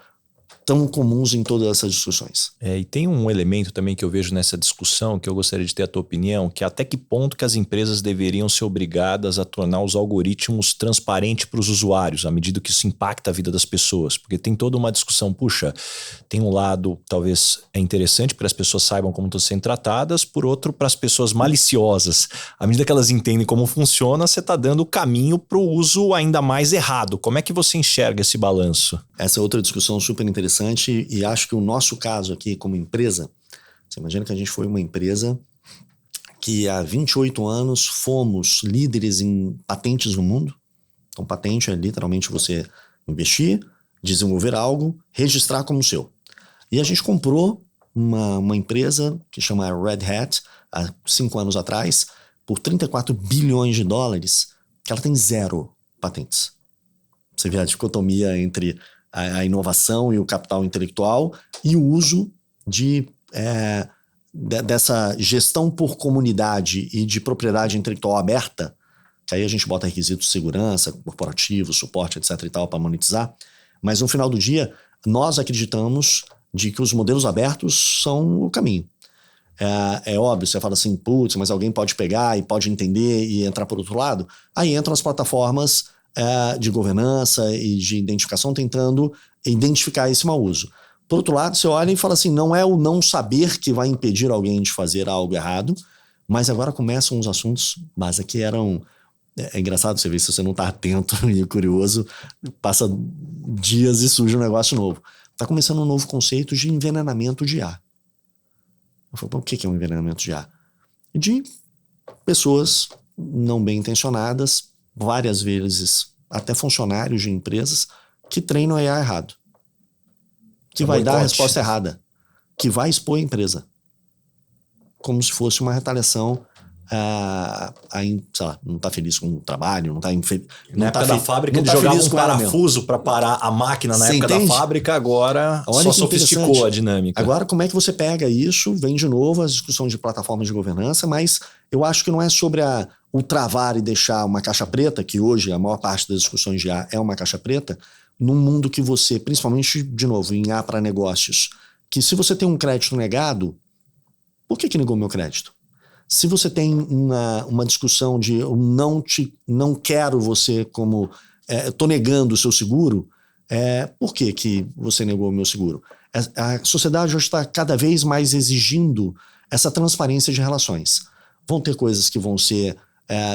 tão comuns em todas essas discussões. E tem um elemento também que eu vejo nessa discussão que eu gostaria de ter a tua opinião, que é até que ponto que as empresas deveriam ser obrigadas a tornar os algoritmos transparentes para os usuários, à medida que isso impacta a vida das pessoas. Porque tem toda uma discussão, puxa, tem um lado talvez é interessante para as pessoas saibam como estão sendo tratadas, por outro para as pessoas maliciosas. À medida que elas entendem como funciona, você está dando o caminho para o uso ainda mais errado. Como é que você enxerga esse balanço? Essa é outra discussão super interessante e acho que o nosso caso aqui como empresa, você imagina que a gente foi uma empresa que há 28 anos fomos líderes em patentes no mundo. Então patente é literalmente você investir, desenvolver algo, registrar como seu. E a gente comprou uma empresa que chama Red Hat há 5 anos atrás por 34 bilhões de dólares, que ela tem 0 patentes. Você vê a dicotomia entre a inovação e o capital intelectual e o uso dessa gestão por comunidade e de propriedade intelectual aberta, que aí a gente bota requisitos de segurança, corporativo, suporte, etc. e tal, para monetizar. Mas no final do dia, nós acreditamos de que os modelos abertos são o caminho. É óbvio, você fala assim, putz, mas alguém pode pegar e pode entender e entrar por outro lado. Aí entram as plataformas de governança e de identificação tentando identificar esse mau uso. Por outro lado, você olha e fala assim, não é o não saber que vai impedir alguém de fazer algo errado, mas agora começam os assuntos, mas aqui eram... É engraçado você ver, se você não está atento e curioso, passa dias e surge um negócio novo. Está começando um novo conceito de envenenamento de ar. Eu falo, o que é um envenenamento de ar? De pessoas não bem intencionadas, várias vezes até funcionários de empresas que treinam a IA errado. Que vai dar a resposta errada. Que vai expor a empresa. como se fosse uma retaliação sei lá, não tá feliz com o trabalho, não tá na época da fábrica ele jogava um parafuso para parar a máquina na época da fábrica, agora só sofisticou a dinâmica. Agora, como é que você pega isso? Vem de novo as discussões de plataformas de governança, mas eu acho que não é sobre o travar e deixar uma caixa preta, que hoje a maior parte das discussões de IA é uma caixa preta, num mundo que você, principalmente, de novo, em IA para negócios, que se você tem um crédito negado, por que negou meu crédito? Se você tem uma discussão de eu não quero você como... estou negando o seu seguro, por que você negou o meu seguro? A sociedade hoje está cada vez mais exigindo essa transparência de relações. Vão ter coisas que vão ser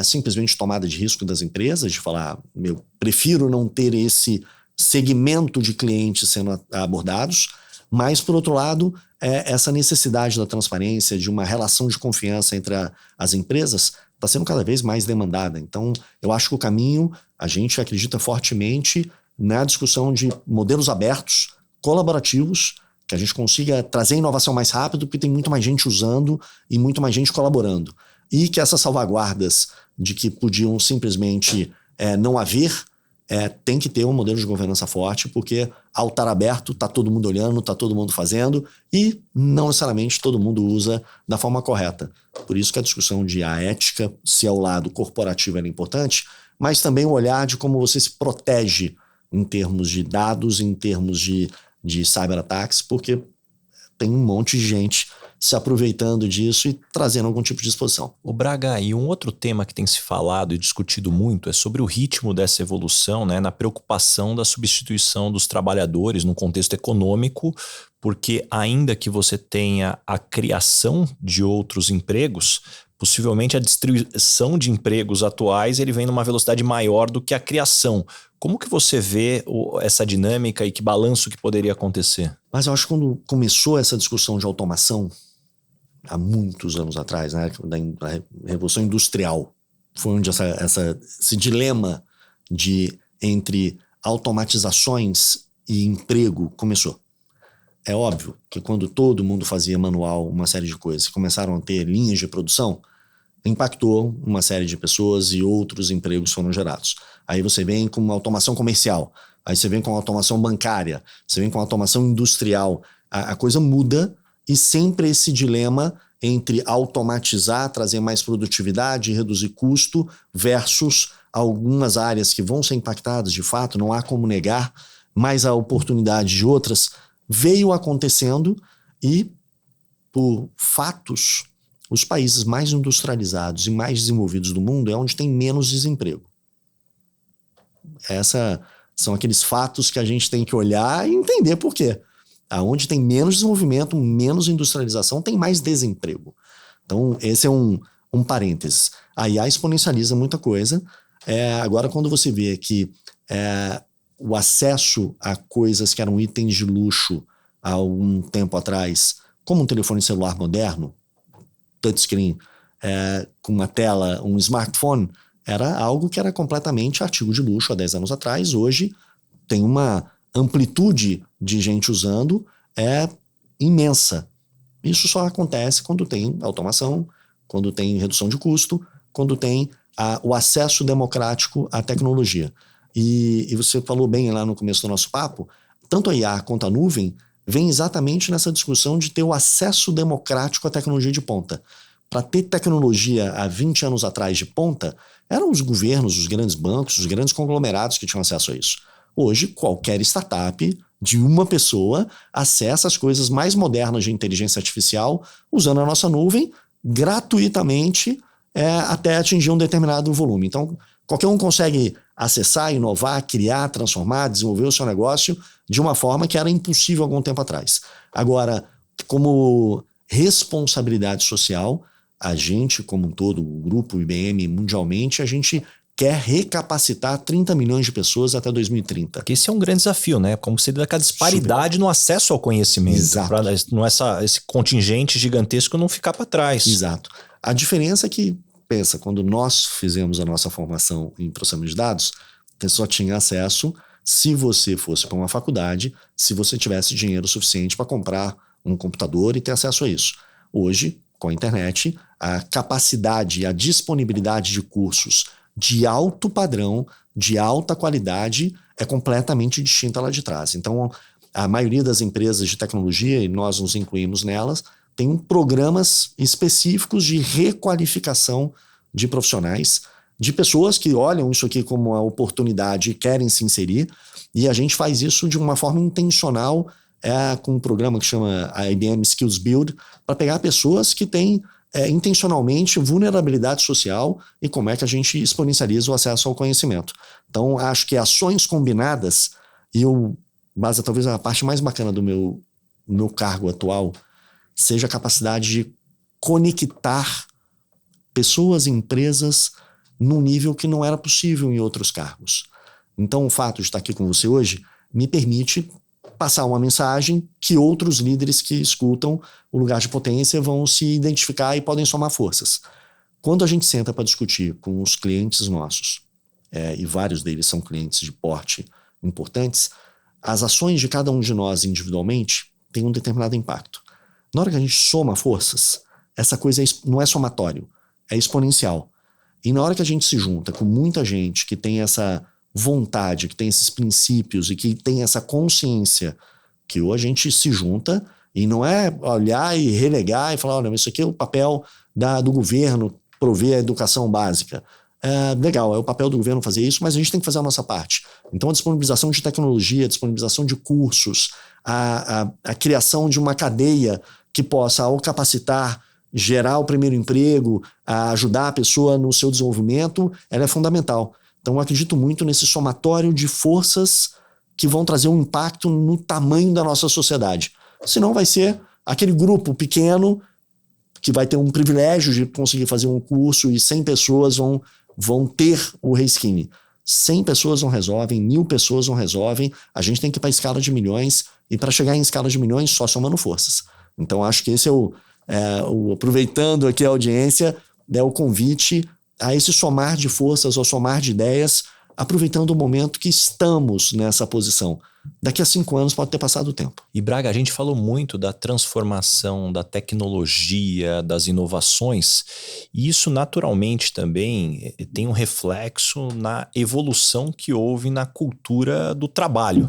simplesmente tomada de risco das empresas, de falar, eu prefiro não ter esse segmento de clientes sendo abordados, mas, por outro lado, essa necessidade da transparência, de uma relação de confiança entre as empresas, está sendo cada vez mais demandada. Então, eu acho que o caminho, a gente acredita fortemente na discussão de modelos abertos, colaborativos, que a gente consiga trazer inovação mais rápido, porque tem muito mais gente usando e muito mais gente colaborando. E que essas salvaguardas de que podiam simplesmente não haver, tem que ter um modelo de governança forte, porque ao estar aberto, está todo mundo olhando, está todo mundo fazendo, e não necessariamente todo mundo usa da forma correta. Por isso que a discussão de a ética, se ao lado corporativo é importante, mas também o olhar de como você se protege em termos de dados, em termos de cyberataques, porque tem um monte de gente se aproveitando disso e trazendo algum tipo de exposição. O Braga, e um outro tema que tem se falado e discutido muito é sobre o ritmo dessa evolução, né, na preocupação da substituição dos trabalhadores no contexto econômico, porque ainda que você tenha a criação de outros empregos, possivelmente a destruição de empregos atuais ele vem numa velocidade maior do que a criação. Como que você vê essa dinâmica e que balanço que poderia acontecer? Mas eu acho que quando começou essa discussão de automação, há muitos anos atrás, né, da Revolução Industrial, foi onde esse dilema entre automatizações e emprego começou. É óbvio que quando todo mundo fazia manual uma série de coisas, começaram a ter linhas de produção, impactou uma série de pessoas e outros empregos foram gerados. Aí você vem com uma automação comercial, aí você vem com a automação bancária, você vem com a automação industrial, a coisa muda e sempre esse dilema entre automatizar, trazer mais produtividade, reduzir custo versus algumas áreas que vão ser impactadas de fato, não há como negar, mas a oportunidade de outras veio acontecendo e, por fatos, os países mais industrializados e mais desenvolvidos do mundo é onde tem menos desemprego. Esses são aqueles fatos que a gente tem que olhar e entender por quê. Aonde tem menos desenvolvimento, menos industrialização, tem mais desemprego. Então, esse é um parênteses. A IA exponencializa muita coisa. Agora, quando você vê que o acesso a coisas que eram itens de luxo há algum tempo atrás, como um telefone celular moderno, touchscreen, com uma tela, um smartphone, era algo que era completamente artigo de luxo há 10 anos atrás. Hoje tem uma amplitude de gente usando imensa. Isso só acontece quando tem automação, quando tem redução de custo, quando tem o acesso democrático à tecnologia. E você falou bem lá no começo do nosso papo, tanto a IA quanto a nuvem vem exatamente nessa discussão de ter o acesso democrático à tecnologia de ponta. Para ter tecnologia há 20 anos atrás de ponta, eram os governos, os grandes bancos, os grandes conglomerados que tinham acesso a isso. Hoje, qualquer startup de uma pessoa acessa as coisas mais modernas de inteligência artificial usando a nossa nuvem gratuitamente até atingir um determinado volume. Então, qualquer um consegue acessar, inovar, criar, transformar, desenvolver o seu negócio de uma forma que era impossível algum tempo atrás. Agora, como responsabilidade social, a gente, como um todo, o grupo IBM mundialmente, a gente quer recapacitar 30 milhões de pessoas até 2030. Porque esse é um grande desafio, né? Como você dá a disparidade no acesso ao conhecimento. Exato. Para esse contingente gigantesco não ficar para trás. Exato. A diferença é que, pensa, quando nós fizemos a nossa formação em processamento de dados, você só tinha acesso se você fosse para uma faculdade, se você tivesse dinheiro suficiente para comprar um computador e ter acesso a isso. Hoje, com a internet, a capacidade e a disponibilidade de cursos de alto padrão, de alta qualidade, é completamente distinta lá de trás. Então, a maioria das empresas de tecnologia, e nós nos incluímos nelas, tem programas específicos de requalificação de profissionais, de pessoas que olham isso aqui como uma oportunidade e querem se inserir, e a gente faz isso de uma forma intencional, com um programa que chama a IBM Skills Build, para pegar pessoas que têm intencionalmente vulnerabilidade social e como é que a gente exponencializa o acesso ao conhecimento. Então, acho que ações combinadas, mas talvez a parte mais bacana do meu cargo atual seja a capacidade de conectar pessoas e empresas num nível que não era possível em outros cargos. Então, o fato de estar aqui com você hoje me permite passar uma mensagem que outros líderes que escutam o lugar de potência vão se identificar e podem somar forças. Quando a gente senta para discutir com os clientes nossos, e vários deles são clientes de porte importantes, as ações de cada um de nós individualmente têm um determinado impacto. Na hora que a gente soma forças, essa coisa não é somatório, é exponencial. E na hora que a gente se junta com muita gente que tem essa vontade, que tem esses princípios e que tem essa consciência, que hoje a gente se junta e não é olhar e relegar e falar, olha, isso aqui é o papel do governo prover a educação básica. Legal, é o papel do governo fazer isso, mas a gente tem que fazer a nossa parte. Então a disponibilização de tecnologia, a disponibilização de cursos, a criação de uma cadeia que possa, ao capacitar, gerar o primeiro emprego, a ajudar a pessoa no seu desenvolvimento, ela é fundamental. Então eu acredito muito nesse somatório de forças que vão trazer um impacto no tamanho da nossa sociedade. Senão vai ser aquele grupo pequeno que vai ter um privilégio de conseguir fazer um curso e 100 pessoas vão ter o reskilling. 100 pessoas não resolvem, 1000 pessoas não resolvem, a gente tem que ir para a escala de milhões, e para chegar em escala de milhões só somando forças. Então acho que esse aproveitando aqui a audiência, o convite a esse somar de forças ou somar de ideias, aproveitando o momento que estamos nessa posição. Daqui a 5 anos pode ter passado o tempo. E Braga, a gente falou muito da transformação, da tecnologia, das inovações, e isso naturalmente também tem um reflexo na evolução que houve na cultura do trabalho.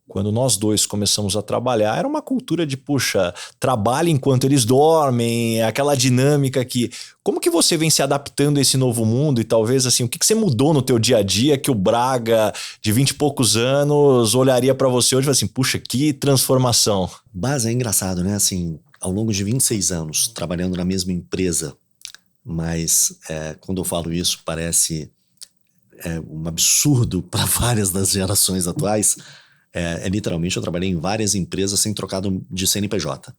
Quando nós dois começamos a trabalhar, era uma cultura de, puxa, trabalha enquanto eles dormem, aquela dinâmica que... Como que você vem se adaptando a esse novo mundo e talvez assim, o que você mudou no teu dia a dia que o Braga, de 20 e poucos anos, olharia para você hoje e falaria assim, puxa, que transformação. Mas é engraçado, né? Assim, ao longo de 26 anos, trabalhando na mesma empresa, mas quando eu falo isso, parece um absurdo para várias das gerações atuais. Literalmente, eu trabalhei em várias empresas sem trocar de CNPJ.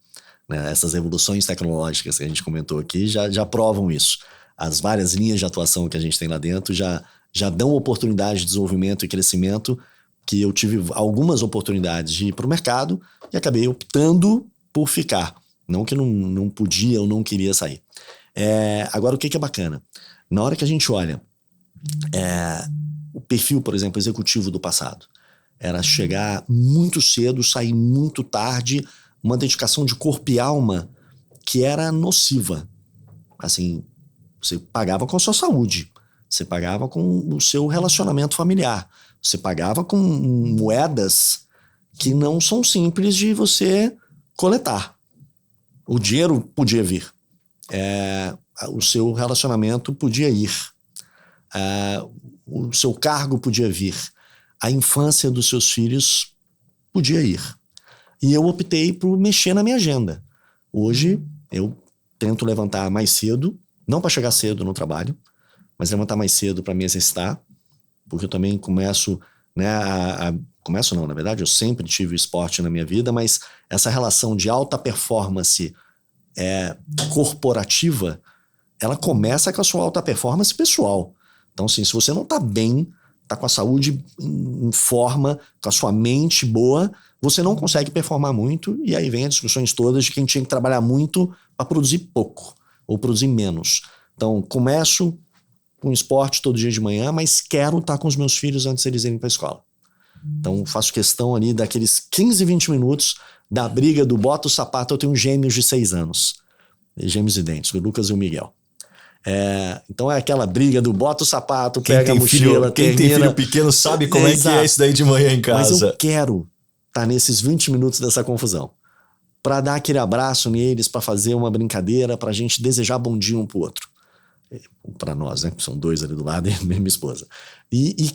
Né? Essas revoluções tecnológicas que a gente comentou aqui já provam isso. As várias linhas de atuação que a gente tem lá dentro já dão oportunidade de desenvolvimento e crescimento, que eu tive algumas oportunidades de ir para o mercado e acabei optando por ficar. Não que não podia ou não queria sair. Agora, o que é bacana? Na hora que a gente olha o perfil, por exemplo, executivo do passado, era chegar muito cedo, sair muito tarde, uma dedicação de corpo e alma que era nociva. Assim, você pagava com a sua saúde, você pagava com o seu relacionamento familiar, você pagava com moedas que não são simples de você coletar. O dinheiro podia vir, o seu relacionamento podia ir, o seu cargo podia vir, a infância dos seus filhos podia ir. E eu optei por mexer na minha agenda. Hoje, eu tento levantar mais cedo, não para chegar cedo no trabalho, mas levantar mais cedo para me exercitar, porque eu também começo, começo não, na verdade, eu sempre tive esporte na minha vida, mas essa relação de alta performance corporativa, ela começa com a sua alta performance pessoal. Então, assim, se você não está bem, está com a saúde em forma, com a sua mente boa, você não consegue performar muito, e aí vem as discussões todas de quem tinha que trabalhar muito para produzir pouco, ou produzir menos. Então, começo com esporte todo dia de manhã, mas quero estar com os meus filhos antes deles irem para a escola. Então, faço questão ali daqueles 15, 20 minutos da briga do bota o sapato, eu tenho gêmeos de 6 anos. Gêmeos idênticos, o Lucas e o Miguel. Então é aquela briga do bota o sapato, pega a mochila, quem tem filho pequeno sabe como é que é isso daí de manhã em casa. Mas eu quero estar nesses 20 minutos dessa confusão. Para dar aquele abraço neles, para fazer uma brincadeira, para a gente desejar bom dia um pro outro. Para nós, né? São 2 ali do lado e minha esposa. E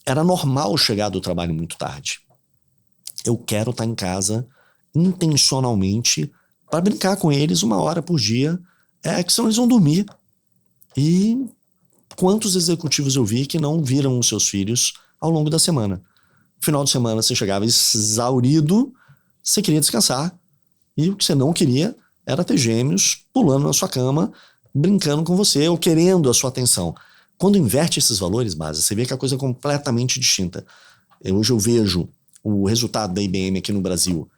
era normal chegar do trabalho muito tarde. Eu quero estar em casa intencionalmente para brincar com eles 1 hora por dia, que senão eles vão dormir. E quantos executivos eu vi que não viram os seus filhos ao longo da semana? Final de semana você chegava exaurido, você queria descansar. E o que você não queria era ter gêmeos pulando na sua cama, brincando com você ou querendo a sua atenção. Quando inverte esses valores, Basa, você vê que a coisa é completamente distinta. Hoje eu vejo o resultado da IBM aqui no Brasil,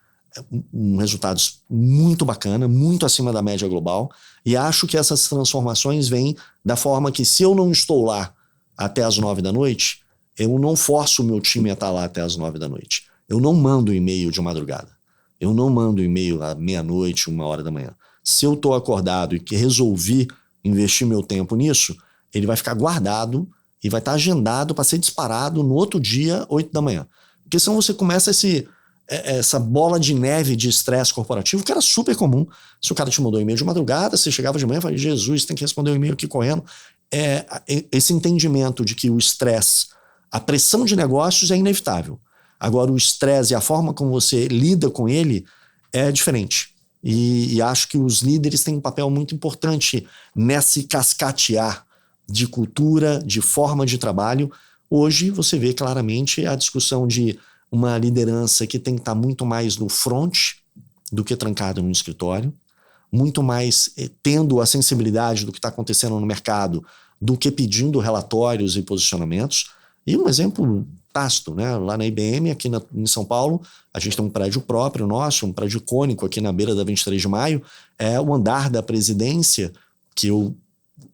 resultados muito bacana, muito acima da média global, e acho que essas transformações vêm da forma que se eu não estou lá até as 9 da noite, eu não forço o meu time a estar lá até as 9 da noite. Eu não mando e-mail de madrugada. Eu não mando e-mail à meia-noite, 1 hora da manhã. Se eu estou acordado e que resolvi investir meu tempo nisso, ele vai ficar guardado e vai estar agendado para ser disparado no outro dia, 8 da manhã. Porque senão você começa essa bola de neve de estresse corporativo, que era super comum. Se o cara te mandou um e-mail de madrugada, você chegava de manhã e falava, Jesus, tem que responder o e-mail aqui correndo. Esse entendimento de que o estresse, a pressão de negócios é inevitável. Agora, o estresse e a forma como você lida com ele é diferente. E acho que os líderes têm um papel muito importante nesse cascatear de cultura, de forma de trabalho. Hoje você vê claramente a discussão de uma liderança que tem que estar muito mais no front do que trancado no escritório, muito mais tendo a sensibilidade do que está acontecendo no mercado do que pedindo relatórios e posicionamentos. E um exemplo tácito, né? Lá na IBM, aqui em São Paulo, a gente tem um prédio próprio nosso, um prédio icônico aqui na beira da 23 de maio, é o andar da presidência, que eu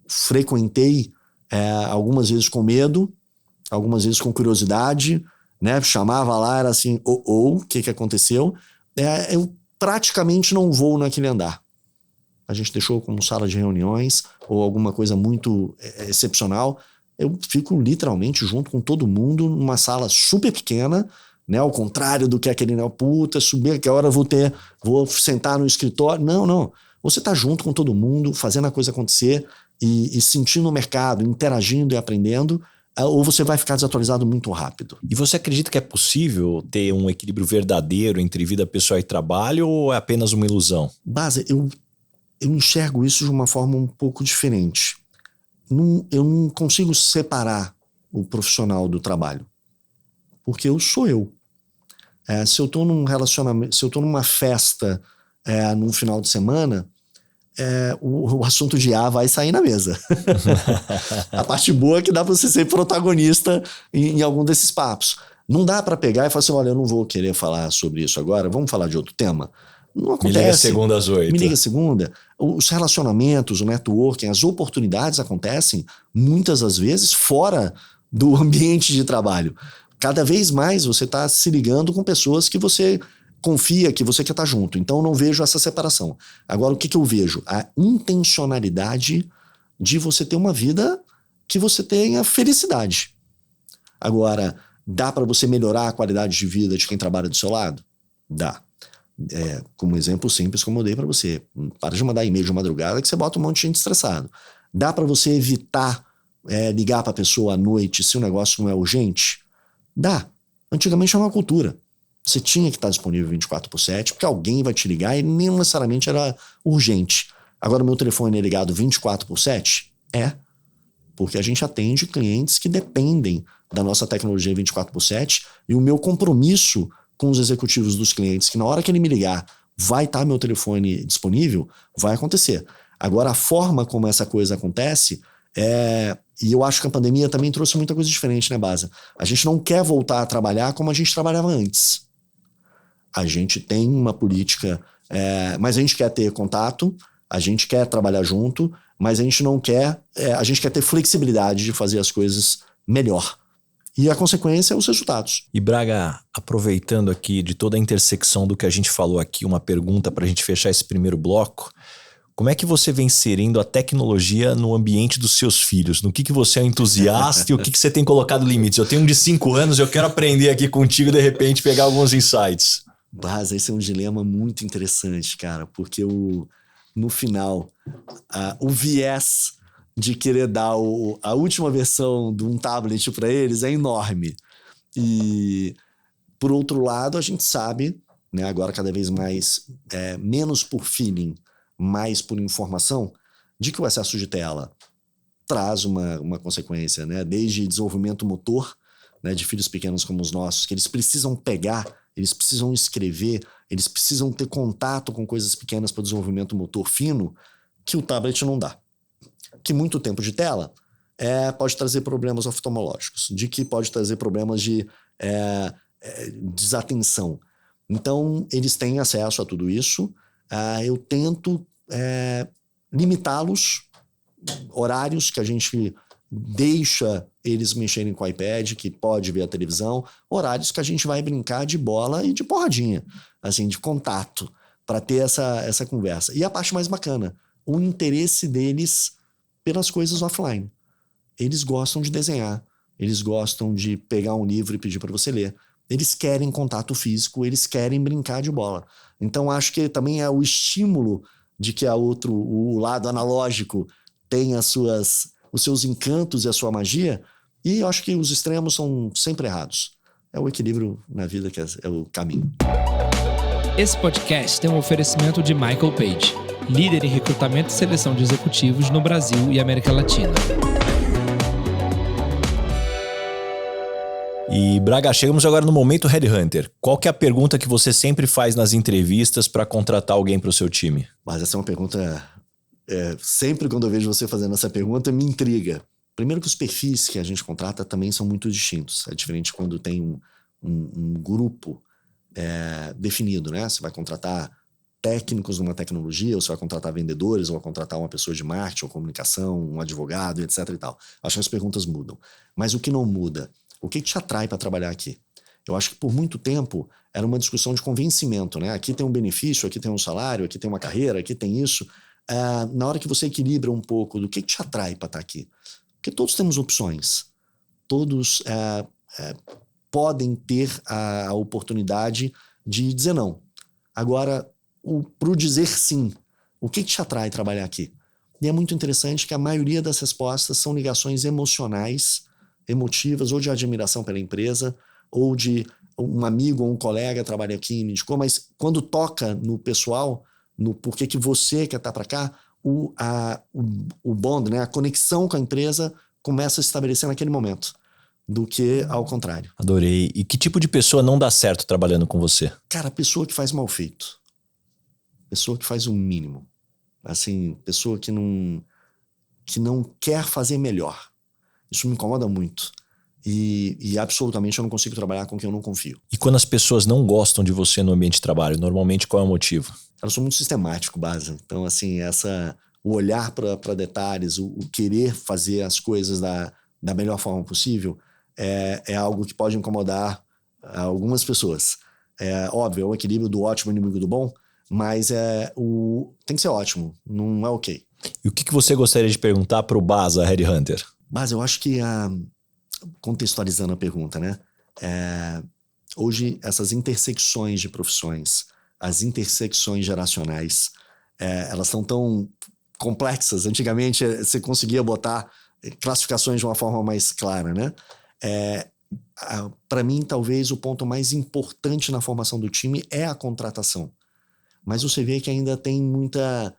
frequentei algumas vezes com medo, algumas vezes com curiosidade, né? Chamava lá, era assim, o que aconteceu? Eu praticamente não vou naquele andar. A gente deixou como sala de reuniões ou alguma coisa muito excepcional. Eu fico literalmente junto com todo mundo numa sala super pequena, né? Ao contrário do que aquele, né? Puta, subir, que hora vou sentar no escritório. Não. Você tá junto com todo mundo, fazendo a coisa acontecer e sentindo o mercado, interagindo e aprendendo, ou você vai ficar desatualizado muito rápido. E você acredita que é possível ter um equilíbrio verdadeiro entre vida pessoal e trabalho, ou é apenas uma ilusão? Base, eu enxergo isso de uma forma um pouco diferente. Eu não consigo separar o profissional do trabalho, porque eu sou eu. Se eu estou num relacionamento, se eu estou numa festa num final de semana, o assunto de vai sair na mesa. A parte boa é que dá para você ser protagonista em algum desses papos. Não dá para pegar e falar assim, olha, eu não vou querer falar sobre isso agora, vamos falar de outro tema. Não acontece. Me liga segunda às 8. Me liga segunda. Os relacionamentos, o networking, as oportunidades acontecem muitas das vezes fora do ambiente de trabalho. Cada vez mais você está se ligando com pessoas que você confia, que você quer estar junto. Então eu não vejo essa separação. Agora o que eu vejo? A intencionalidade de você ter uma vida que você tenha felicidade. Agora, dá para você melhorar a qualidade de vida de quem trabalha do seu lado? Dá. Como exemplo simples como eu dei para você, para de mandar e-mail de madrugada que você bota um monte de gente estressado. Dá para você evitar ligar para a pessoa à noite se o negócio não é urgente? Dá. Antigamente era uma cultura. Você tinha que estar disponível 24/7 porque alguém vai te ligar e nem necessariamente era urgente. Agora o meu telefone é ligado 24/7? Porque a gente atende clientes que dependem da nossa tecnologia 24/7 e o meu compromisso com os executivos dos clientes, que na hora que ele me ligar vai estar meu telefone disponível, vai acontecer. Agora, a forma como essa coisa acontece, e eu acho que a pandemia também trouxe muita coisa diferente, né, Basa? A gente não quer voltar a trabalhar como a gente trabalhava antes. A gente tem uma política, mas a gente quer ter contato, a gente quer trabalhar junto, mas a gente não quer, a gente quer ter flexibilidade de fazer as coisas melhor. E a consequência é os resultados. E Braga, aproveitando aqui de toda a intersecção do que a gente falou aqui, uma pergunta para a gente fechar esse primeiro bloco. Como é que você vem inserindo a tecnologia no ambiente dos seus filhos? No que você é um entusiasta e o que você tem colocado limites? Eu tenho um de 5 anos, eu quero aprender aqui contigo, de repente, pegar alguns insights. Mas esse é um dilema muito interessante, cara, porque no final, o viés de querer dar a última versão de um tablet para eles é enorme. E, por outro lado, a gente sabe, né, agora cada vez mais, menos por feeling, mais por informação, de que o excesso de tela traz uma consequência, né? Desde desenvolvimento motor, né, de filhos pequenos como os nossos, que eles precisam pegar, eles precisam escrever, eles precisam ter contato com coisas pequenas para desenvolvimento motor fino, que o tablet não dá. Que muito tempo de tela pode trazer problemas oftalmológicos, de que pode trazer problemas de desatenção. Então, eles têm acesso a tudo isso. Eu tento limitá-los, horários que a gente deixa eles mexerem com o iPad, que pode ver a televisão, horários que a gente vai brincar de bola e de porradinha, assim, de contato, para ter essa conversa. E a parte mais bacana, o interesse deles pelas coisas offline. Eles gostam de desenhar, eles gostam de pegar um livro e pedir para você ler. Eles querem contato físico, eles querem brincar de bola. Então, acho que também é o estímulo de que o lado analógico tem os seus encantos e a sua magia, e eu acho que os extremos são sempre errados. É o equilíbrio na vida que é o caminho. Esse podcast tem um oferecimento de Michael Page, líder em recrutamento e seleção de executivos no Brasil e América Latina. E, Braga, chegamos agora no momento Headhunter. Qual que é a pergunta que você sempre faz nas entrevistas para contratar alguém para o seu time? Mas essa é uma pergunta... sempre quando eu vejo você fazendo essa pergunta, me intriga. Primeiro que os perfis que a gente contrata também são muito distintos. É diferente quando tem um grupo definido, né? Você vai contratar técnicos numa tecnologia, ou você vai contratar vendedores, ou vai contratar uma pessoa de marketing ou comunicação, um advogado, etc e tal. Acho que as perguntas mudam. Mas o que não muda? O que te atrai para trabalhar aqui? Eu acho que por muito tempo era uma discussão de convencimento, né? Aqui tem um benefício, aqui tem um salário, aqui tem uma carreira, aqui tem isso. Na hora que você equilibra um pouco do que te atrai para estar aqui. Porque todos temos opções. Todos podem ter a oportunidade de dizer não. Agora, pro dizer sim, o que te atrai trabalhar aqui? E é muito interessante que a maioria das respostas são ligações emotivas, ou de admiração pela empresa, ou de um amigo ou um colega trabalha aqui e me indicou, mas quando toca no pessoal, no porquê que você quer estar para cá, o bond, né, a conexão com a empresa começa a se estabelecer naquele momento, do que ao contrário. Adorei. E que tipo de pessoa não dá certo trabalhando com você? Cara, pessoa que faz mal feito. Pessoa que faz o mínimo. Assim, pessoa que não quer fazer melhor. Isso me incomoda muito. E absolutamente eu não consigo trabalhar com quem eu não confio. E quando as pessoas não gostam de você no ambiente de trabalho, normalmente qual é o motivo? Eu sou muito sistemático, base. Então, assim, o olhar para detalhes, o querer fazer as coisas da melhor forma possível é algo que pode incomodar algumas pessoas. Óbvio, é o equilíbrio do ótimo inimigo do bom, mas tem que ser ótimo, não é ok. E o que você gostaria de perguntar para o Baza Headhunter? Mas eu acho que, contextualizando a pergunta, né? Hoje, essas intersecções de profissões, as intersecções geracionais, elas são tão complexas. Antigamente, você conseguia botar classificações de uma forma mais clara, né? Para mim, talvez o ponto mais importante na formação do time é a contratação. Mas você vê que ainda tem muita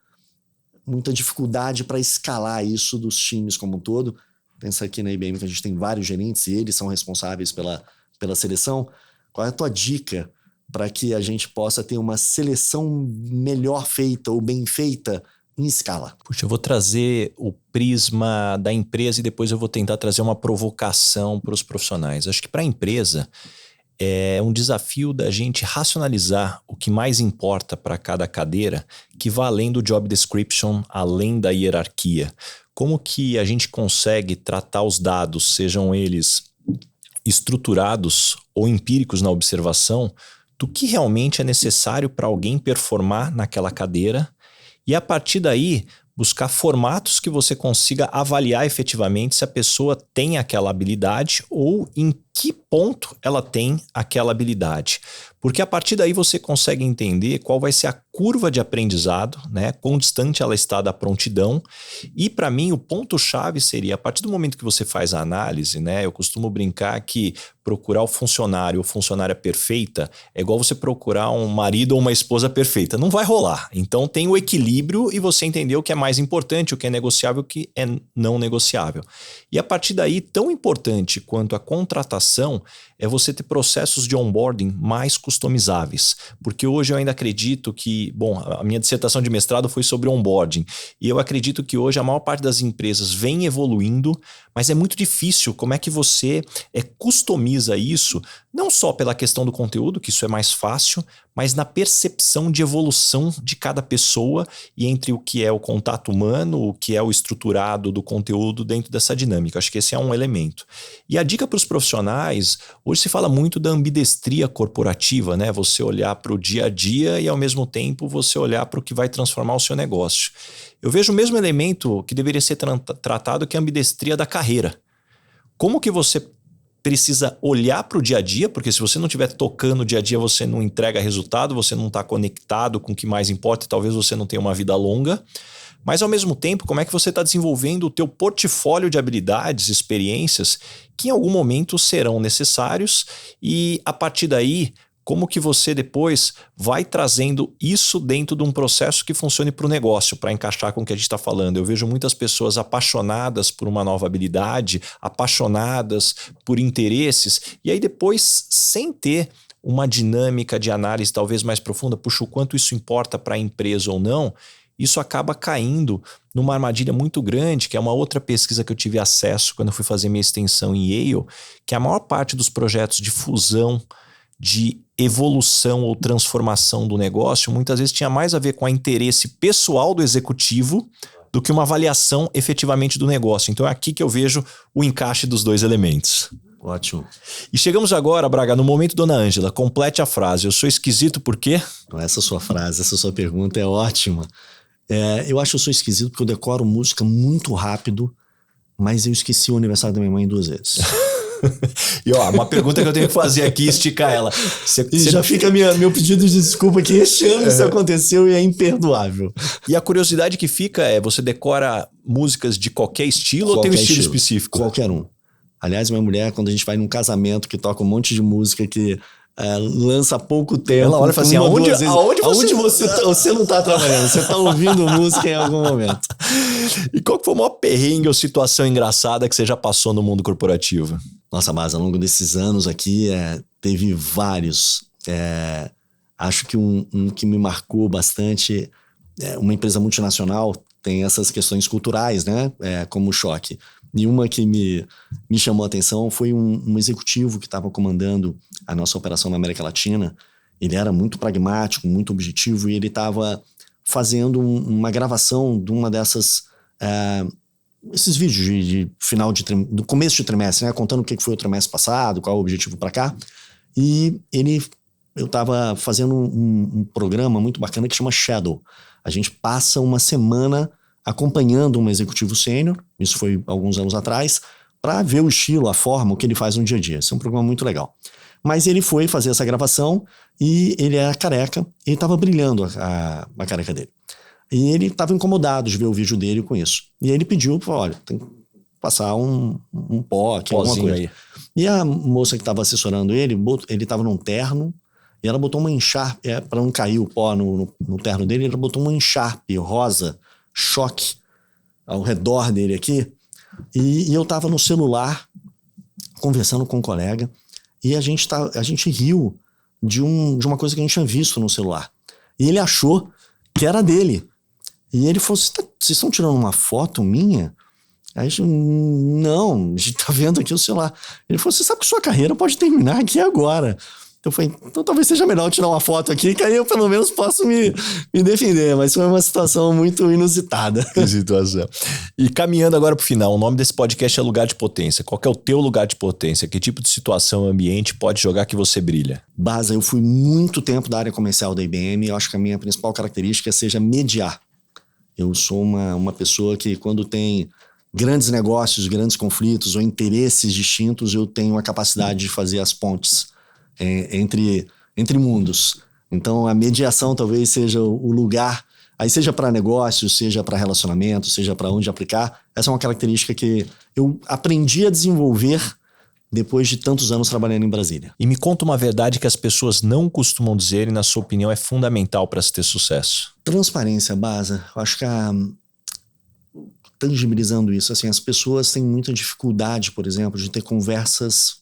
dificuldade para escalar isso dos times como um todo. Pensa aqui na IBM que a gente tem vários gerentes e eles são responsáveis pela seleção. Qual é a tua dica para que a gente possa ter uma seleção melhor feita ou bem feita em escala? Puxa, eu vou trazer o prisma da empresa e depois eu vou tentar trazer uma provocação para os profissionais. Acho que para a empresa é um desafio da gente racionalizar o que mais importa para cada cadeira, que vá além do job description, além da hierarquia. Como que a gente consegue tratar os dados, sejam eles estruturados ou empíricos na observação, do que realmente é necessário para alguém performar naquela cadeira E a partir daí, buscar formatos que você consiga avaliar efetivamente se a pessoa tem aquela habilidade ou em que ponto ela tem aquela habilidade. Porque a partir daí você consegue entender qual vai ser a curva de aprendizado, né? Quão distante ela está da prontidão. E para mim o ponto-chave seria, a partir do momento que você faz a análise, né? Eu costumo brincar que procurar o funcionário ou funcionária perfeita é igual você procurar um marido ou uma esposa perfeita. Não vai rolar. Então tem o equilíbrio e você entender o que é mais importante, o que é negociável, o que é não negociável. E a partir daí, tão importante quanto a contratação é você ter processos de onboarding mais customizáveis. Porque hoje eu ainda acredito que, bom, a minha dissertação de mestrado foi sobre onboarding. E eu acredito que hoje a maior parte das empresas vem evoluindo, mas é muito difícil. Como é que você customiza isso? Não só pela questão do conteúdo, que isso é mais fácil, mas na percepção de evolução de cada pessoa e entre o que é o contato humano, o que é o estruturado do conteúdo dentro dessa dinâmica. Acho que esse é um elemento. E a dica para os profissionais, hoje se fala muito da ambidestria corporativa, né? Você olhar para o dia a dia e ao mesmo tempo você olhar para o que vai transformar o seu negócio. Eu vejo o mesmo elemento que deveria ser tratado, que é a ambidestria da carreira. Como que você precisa olhar para o dia a dia, porque se você não estiver tocando o dia a dia, você não entrega resultado, você não está conectado com o que mais importa e talvez você não tenha uma vida longa. Mas ao mesmo tempo, como é que você está desenvolvendo o teu portfólio de habilidades, experiências que em algum momento serão necessários e a partir daí, como que você depois vai trazendo isso dentro de um processo que funcione para o negócio, para encaixar com o que a gente está falando. Eu vejo muitas pessoas apaixonadas por uma nova habilidade, apaixonadas por interesses, e aí depois, sem ter uma dinâmica de análise talvez mais profunda, puxa, o quanto isso importa para a empresa ou não, isso acaba caindo numa armadilha muito grande, que é uma outra pesquisa que eu tive acesso quando eu fui fazer minha extensão em Yale, que a maior parte dos projetos de fusão, de evolução ou transformação do negócio, muitas vezes tinha mais a ver com o interesse pessoal do executivo do que uma avaliação efetivamente do negócio. Então é aqui que eu vejo o encaixe dos dois elementos. Ótimo. E chegamos agora, Braga, no momento Dona Ângela. Complete a frase. Eu sou esquisito por quê? Essa sua frase, essa sua pergunta é ótima. Eu acho que eu sou esquisito porque eu decoro música muito rápido, mas eu esqueci o aniversário da minha mãe 2 vezes. E ó, uma pergunta que eu tenho que fazer aqui, esticar ela. Já fica meu pedido de desculpa que este ano isso aconteceu e é imperdoável. E a curiosidade que fica é, você decora músicas de qualquer estilo ou tem um estilo específico? Qualquer um. Aliás, minha mulher, quando a gente vai num casamento que toca um monte de música que lança há pouco tempo... Ela olha e fala assim, aonde você não está trabalhando? Você está ouvindo música em algum momento. E qual que foi o maior perrengue ou situação engraçada que você já passou no mundo corporativo? Nossa, mas ao longo desses anos aqui, teve vários. Acho que um que me marcou bastante, uma empresa multinacional tem essas questões culturais, né? Como choque. E uma que me chamou a atenção foi um executivo que estava comandando a nossa operação na América Latina. Ele era muito pragmático, muito objetivo, e ele estava fazendo uma gravação de uma dessas... esses vídeos de final do começo de trimestre, né? Contando o que foi o trimestre passado, qual é o objetivo para cá. E eu estava fazendo um programa muito bacana que chama Shadow. A gente passa uma semana acompanhando um executivo sênior, isso foi alguns anos atrás, para ver o estilo, a forma, o que ele faz no dia a dia. Esse é um programa muito legal. Mas ele foi fazer essa gravação e ele era careca, e estava brilhando a careca dele. E ele estava incomodado de ver o vídeo dele com isso. E ele pediu, olha, tem que passar um pó aqui, alguma coisa. Aí. E a moça que estava assessorando ele estava num terno, e ela botou uma encharpe, para não cair o pó no terno dele, ela botou uma encharpe rosa, choque, ao redor dele aqui. E eu estava no celular, conversando com um colega, e a gente riu de uma coisa que a gente tinha visto no celular. E ele achou que era dele. E ele falou, vocês estão tirando uma foto minha? Aí a gente, não, a gente tá vendo aqui o celular. Ele falou, você sabe que sua carreira pode terminar aqui agora. Eu falei, então talvez seja melhor tirar uma foto aqui, que aí eu pelo menos posso me defender. Mas foi uma situação muito inusitada. Que situação. E caminhando agora pro final, o nome desse podcast é Lugar de Potência. Qual que é o teu lugar de potência? Que tipo de situação, ambiente pode jogar que você brilha? Baza, eu fui muito tempo da área comercial da IBM. Eu acho que a minha principal característica seja mediar. Eu sou uma pessoa que, quando tem grandes negócios, grandes conflitos ou interesses distintos, eu tenho a capacidade de fazer as pontes entre mundos. Então, a mediação talvez seja o lugar, aí seja para negócios, seja para relacionamento, seja para onde aplicar. Essa é uma característica que eu aprendi a desenvolver depois de tantos anos trabalhando em Brasília. E me conta uma verdade que as pessoas não costumam dizer e, na sua opinião, é fundamental para se ter sucesso. Transparência, Baza. Eu acho que tangibilizando isso, assim, as pessoas têm muita dificuldade, por exemplo, de ter conversas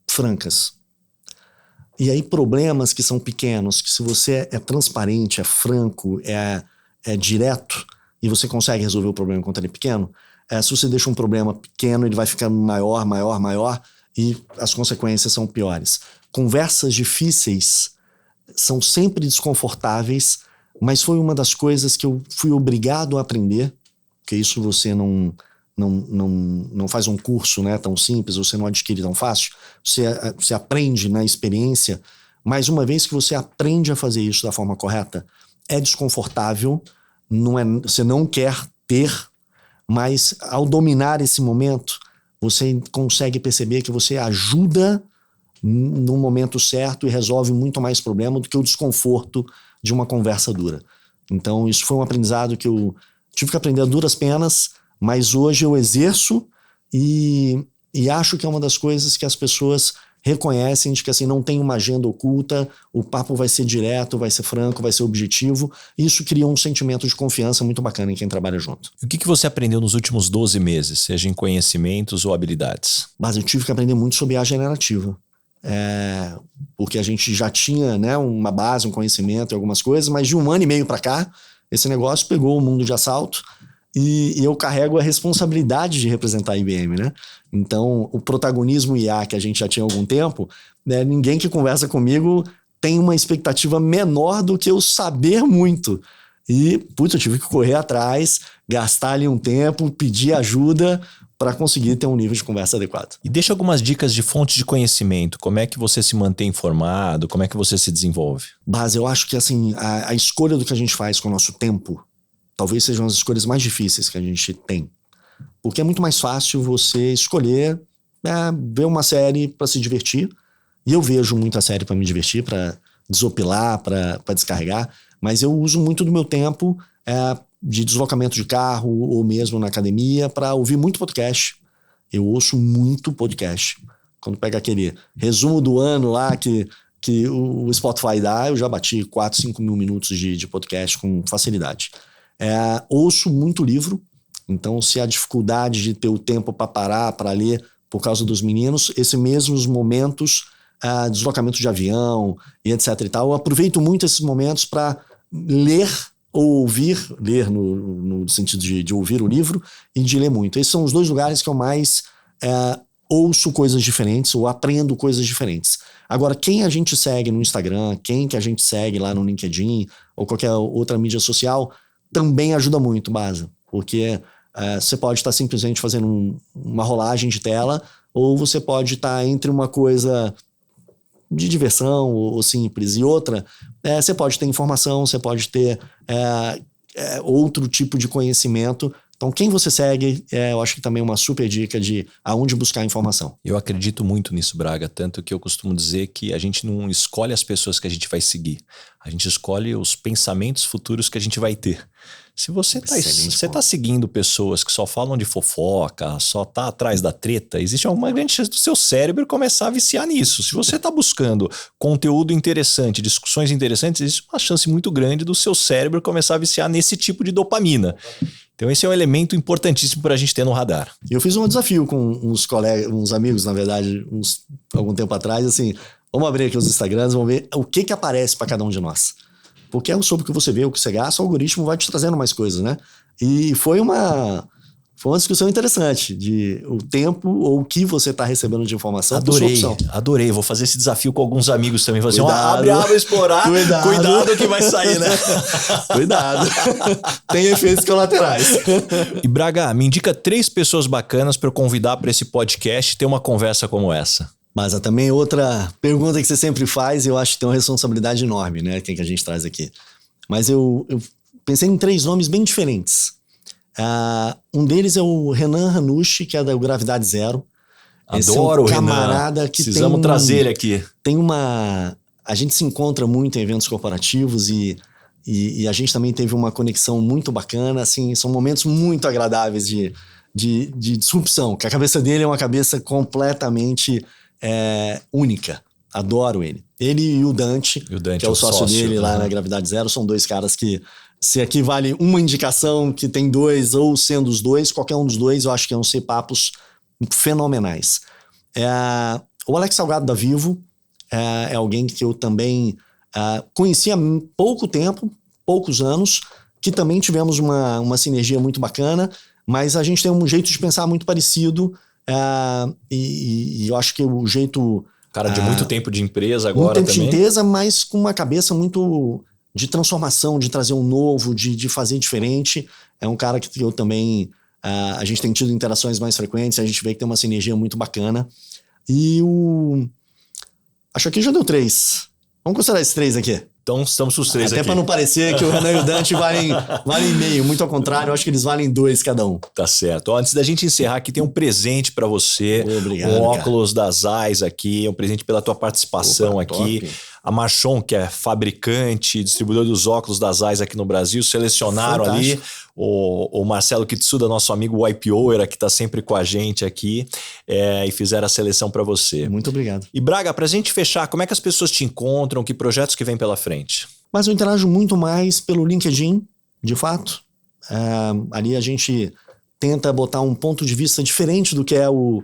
francas. E aí problemas que são pequenos, que se você é transparente, é franco, é direto, e você consegue resolver o problema quando ele é pequeno, se você deixa um problema pequeno, ele vai ficando maior, maior, maior, e as consequências são piores. Conversas difíceis são sempre desconfortáveis, mas foi uma das coisas que eu fui obrigado a aprender, porque isso você não faz um curso, né, tão simples, você não adquire tão fácil, você aprende na experiência, mas uma vez que você aprende a fazer isso da forma correta, é desconfortável, você não quer ter, mas ao dominar esse momento, você consegue perceber que você ajuda no momento certo e resolve muito mais problema do que o desconforto de uma conversa dura. Então isso foi um aprendizado que eu tive que aprender a duras penas, mas hoje eu exerço e acho que é uma das coisas que as pessoas reconhecem, de que assim, não tem uma agenda oculta, o papo vai ser direto, vai ser franco, vai ser objetivo, e isso cria um sentimento de confiança muito bacana em quem trabalha junto. E o que você aprendeu nos últimos 12 meses, seja em conhecimentos ou habilidades? Mas eu tive que aprender muito sobre a generativa. Porque a gente já tinha, né, uma base, um conhecimento e algumas coisas, mas de 1 ano e meio para cá, esse negócio pegou o mundo de assalto e eu carrego a responsabilidade de representar a IBM, né? Então, o protagonismo IA que a gente já tinha há algum tempo, né, ninguém que conversa comigo tem uma expectativa menor do que eu saber muito. E, putz, eu tive que correr atrás, gastar ali um tempo, pedir ajuda para conseguir ter um nível de conversa adequado. E deixa algumas dicas de fontes de conhecimento. Como é que você se mantém informado? Como é que você se desenvolve? Base, eu acho que assim, a escolha do que a gente faz com o nosso tempo talvez sejam as escolhas mais difíceis que a gente tem. Porque é muito mais fácil você escolher ver uma série para se divertir. E eu vejo muita série para me divertir, para desopilar, para descarregar. Mas eu uso muito do meu tempo de deslocamento de carro ou mesmo na academia para ouvir muito podcast. Eu ouço muito podcast. Quando pega aquele resumo do ano lá que o Spotify dá, eu já bati 4, 5 mil minutos de podcast com facilidade. Ouço muito livro. Então, se há dificuldade de ter o tempo para parar, para ler por causa dos meninos, esses mesmos momentos, deslocamento de avião e etc e tal, eu aproveito muito esses momentos para ler ou ouvir, ler no sentido de ouvir o livro e de ler muito. Esses são os 2 lugares que eu mais ouço coisas diferentes ou aprendo coisas diferentes. Agora, quem a gente segue no Instagram, quem que a gente segue lá no LinkedIn ou qualquer outra mídia social, também ajuda muito, Baza, porque você pode estar simplesmente fazendo uma rolagem de tela ou você pode estar entre uma coisa de diversão ou simples e outra, você pode ter informação, você pode ter outro tipo de conhecimento. Então, quem você segue, eu acho que também é uma super dica de aonde buscar informação. Eu acredito muito nisso, Braga, tanto que eu costumo dizer que a gente não escolhe as pessoas que a gente vai seguir, a gente escolhe os pensamentos futuros que a gente vai ter. Se você está seguindo pessoas que só falam de fofoca, só está atrás da treta, existe alguma grande chance do seu cérebro começar a viciar nisso. Se você está buscando conteúdo interessante, discussões interessantes, existe uma chance muito grande do seu cérebro começar a viciar nesse tipo de dopamina. Então esse é um elemento importantíssimo para a gente ter no radar. Eu fiz um desafio com uns amigos, na verdade, algum tempo atrás, assim, vamos abrir aqui os Instagrams, vamos ver o que aparece para cada um de nós. Porque é sobre o que você vê, o que você gasta, o algoritmo vai te trazendo mais coisas, né? E foi uma discussão interessante de o tempo ou o que você está recebendo de informação. Adorei. Vou fazer esse desafio com alguns amigos também. Fazer abre, explorar. Cuidado que vai sair, né? Cuidado. Tem efeitos colaterais. E Braga, me indica 3 pessoas bacanas para eu convidar para esse podcast e ter uma conversa como essa. Mas também outra pergunta que você sempre faz, e eu acho que tem uma responsabilidade enorme, né? Quem que a gente traz aqui. Mas eu pensei em 3 nomes bem diferentes. Um deles é o Renan Ranucci, que é da Gravidade Zero. Adoro o camarada Renan. Que precisamos trazer ele aqui. A gente se encontra muito em eventos corporativos e a gente também teve uma conexão muito bacana. Assim, são momentos muito agradáveis de disrupção, que a cabeça dele é uma cabeça completamente única. Adoro ele. Ele e o Dante, que é o sócio dele lá na Gravidade Zero, são 2 caras que, se aqui vale uma indicação que tem 2, ou sendo os 2, qualquer um dos 2, eu acho que iam ser papos fenomenais. O Alex Salgado da Vivo é alguém que eu também conheci há pouco tempo, poucos anos, que também tivemos uma sinergia muito bacana, mas a gente tem um jeito de pensar muito parecido, e eu acho que o jeito... Cara de muito tempo de empresa agora também. Muito tempo de empresa, mas com uma cabeça muito de transformação, de trazer um novo, de fazer diferente. É um cara que eu também... a gente tem tido interações mais frequentes, a gente vê que tem uma sinergia muito bacana. E acho que já deu 3. Vamos considerar esses 3 aqui. Então estamos os 3 aqui. Até para não parecer que o Renan e o Dante valem meio. Muito ao contrário, eu acho que eles valem 2 cada um. Tá certo. Antes da gente encerrar aqui, tem um presente para você. Obrigado, um óculos da Zeiss aqui. Um presente pela tua participação aqui. Top. A Marchon, que é fabricante, distribuidor dos óculos da Zeiss aqui no Brasil, selecionaram ali o Marcelo Kitsuda, nosso amigo YPOer, que está sempre com a gente aqui, e fizeram a seleção para você. Muito obrigado. E Braga, para a gente fechar, como é que as pessoas te encontram? Que projetos que vêm pela frente? Mas eu interajo muito mais pelo LinkedIn, de fato. Ali a gente tenta botar um ponto de vista diferente do que é o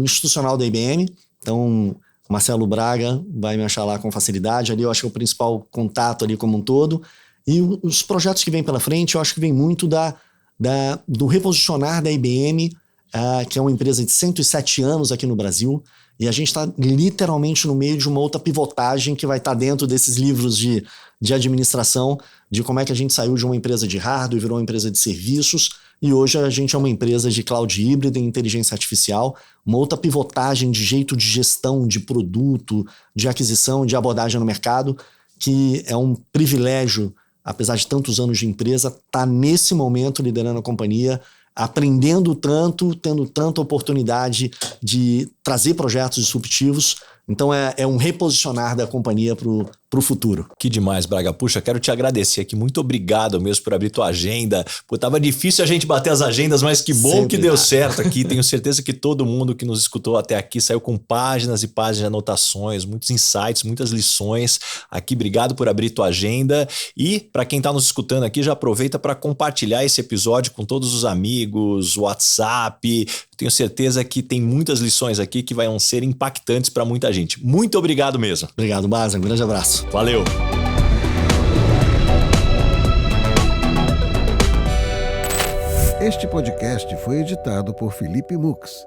institucional da IBM. Então... Marcelo Braga vai me achar lá com facilidade. Ali eu acho que é o principal contato ali como um todo. E os projetos que vêm pela frente, eu acho que vem muito do reposicionar da IBM, que é uma empresa de 107 anos aqui no Brasil. E a gente está literalmente no meio de uma outra pivotagem que vai estar dentro desses livros de administração, de como é que a gente saiu de uma empresa de hardware e virou uma empresa de serviços. E hoje a gente é uma empresa de cloud híbrida e inteligência artificial, uma outra pivotagem de jeito de gestão, de produto, de aquisição, de abordagem no mercado, que é um privilégio, apesar de tantos anos de empresa, estar nesse momento liderando a companhia, aprendendo tanto, tendo tanta oportunidade de trazer projetos disruptivos. Então é um reposicionar da companhia pro futuro. Que demais, Braga. Puxa, quero te agradecer aqui. Muito obrigado mesmo por abrir tua agenda. Pô, tava difícil a gente bater as agendas, mas que bom sempre que deu certo aqui. Tenho certeza que todo mundo que nos escutou até aqui saiu com páginas e páginas de anotações, muitos insights, muitas lições. Aqui, obrigado por abrir tua agenda. E para quem tá nos escutando aqui, já aproveita para compartilhar esse episódio com todos os amigos, WhatsApp. Tenho certeza que tem muitas lições aqui que vão ser impactantes para muita gente. Muito obrigado mesmo. Obrigado, Baza. Um grande abraço. Valeu. Este podcast foi editado por Felipe Mux.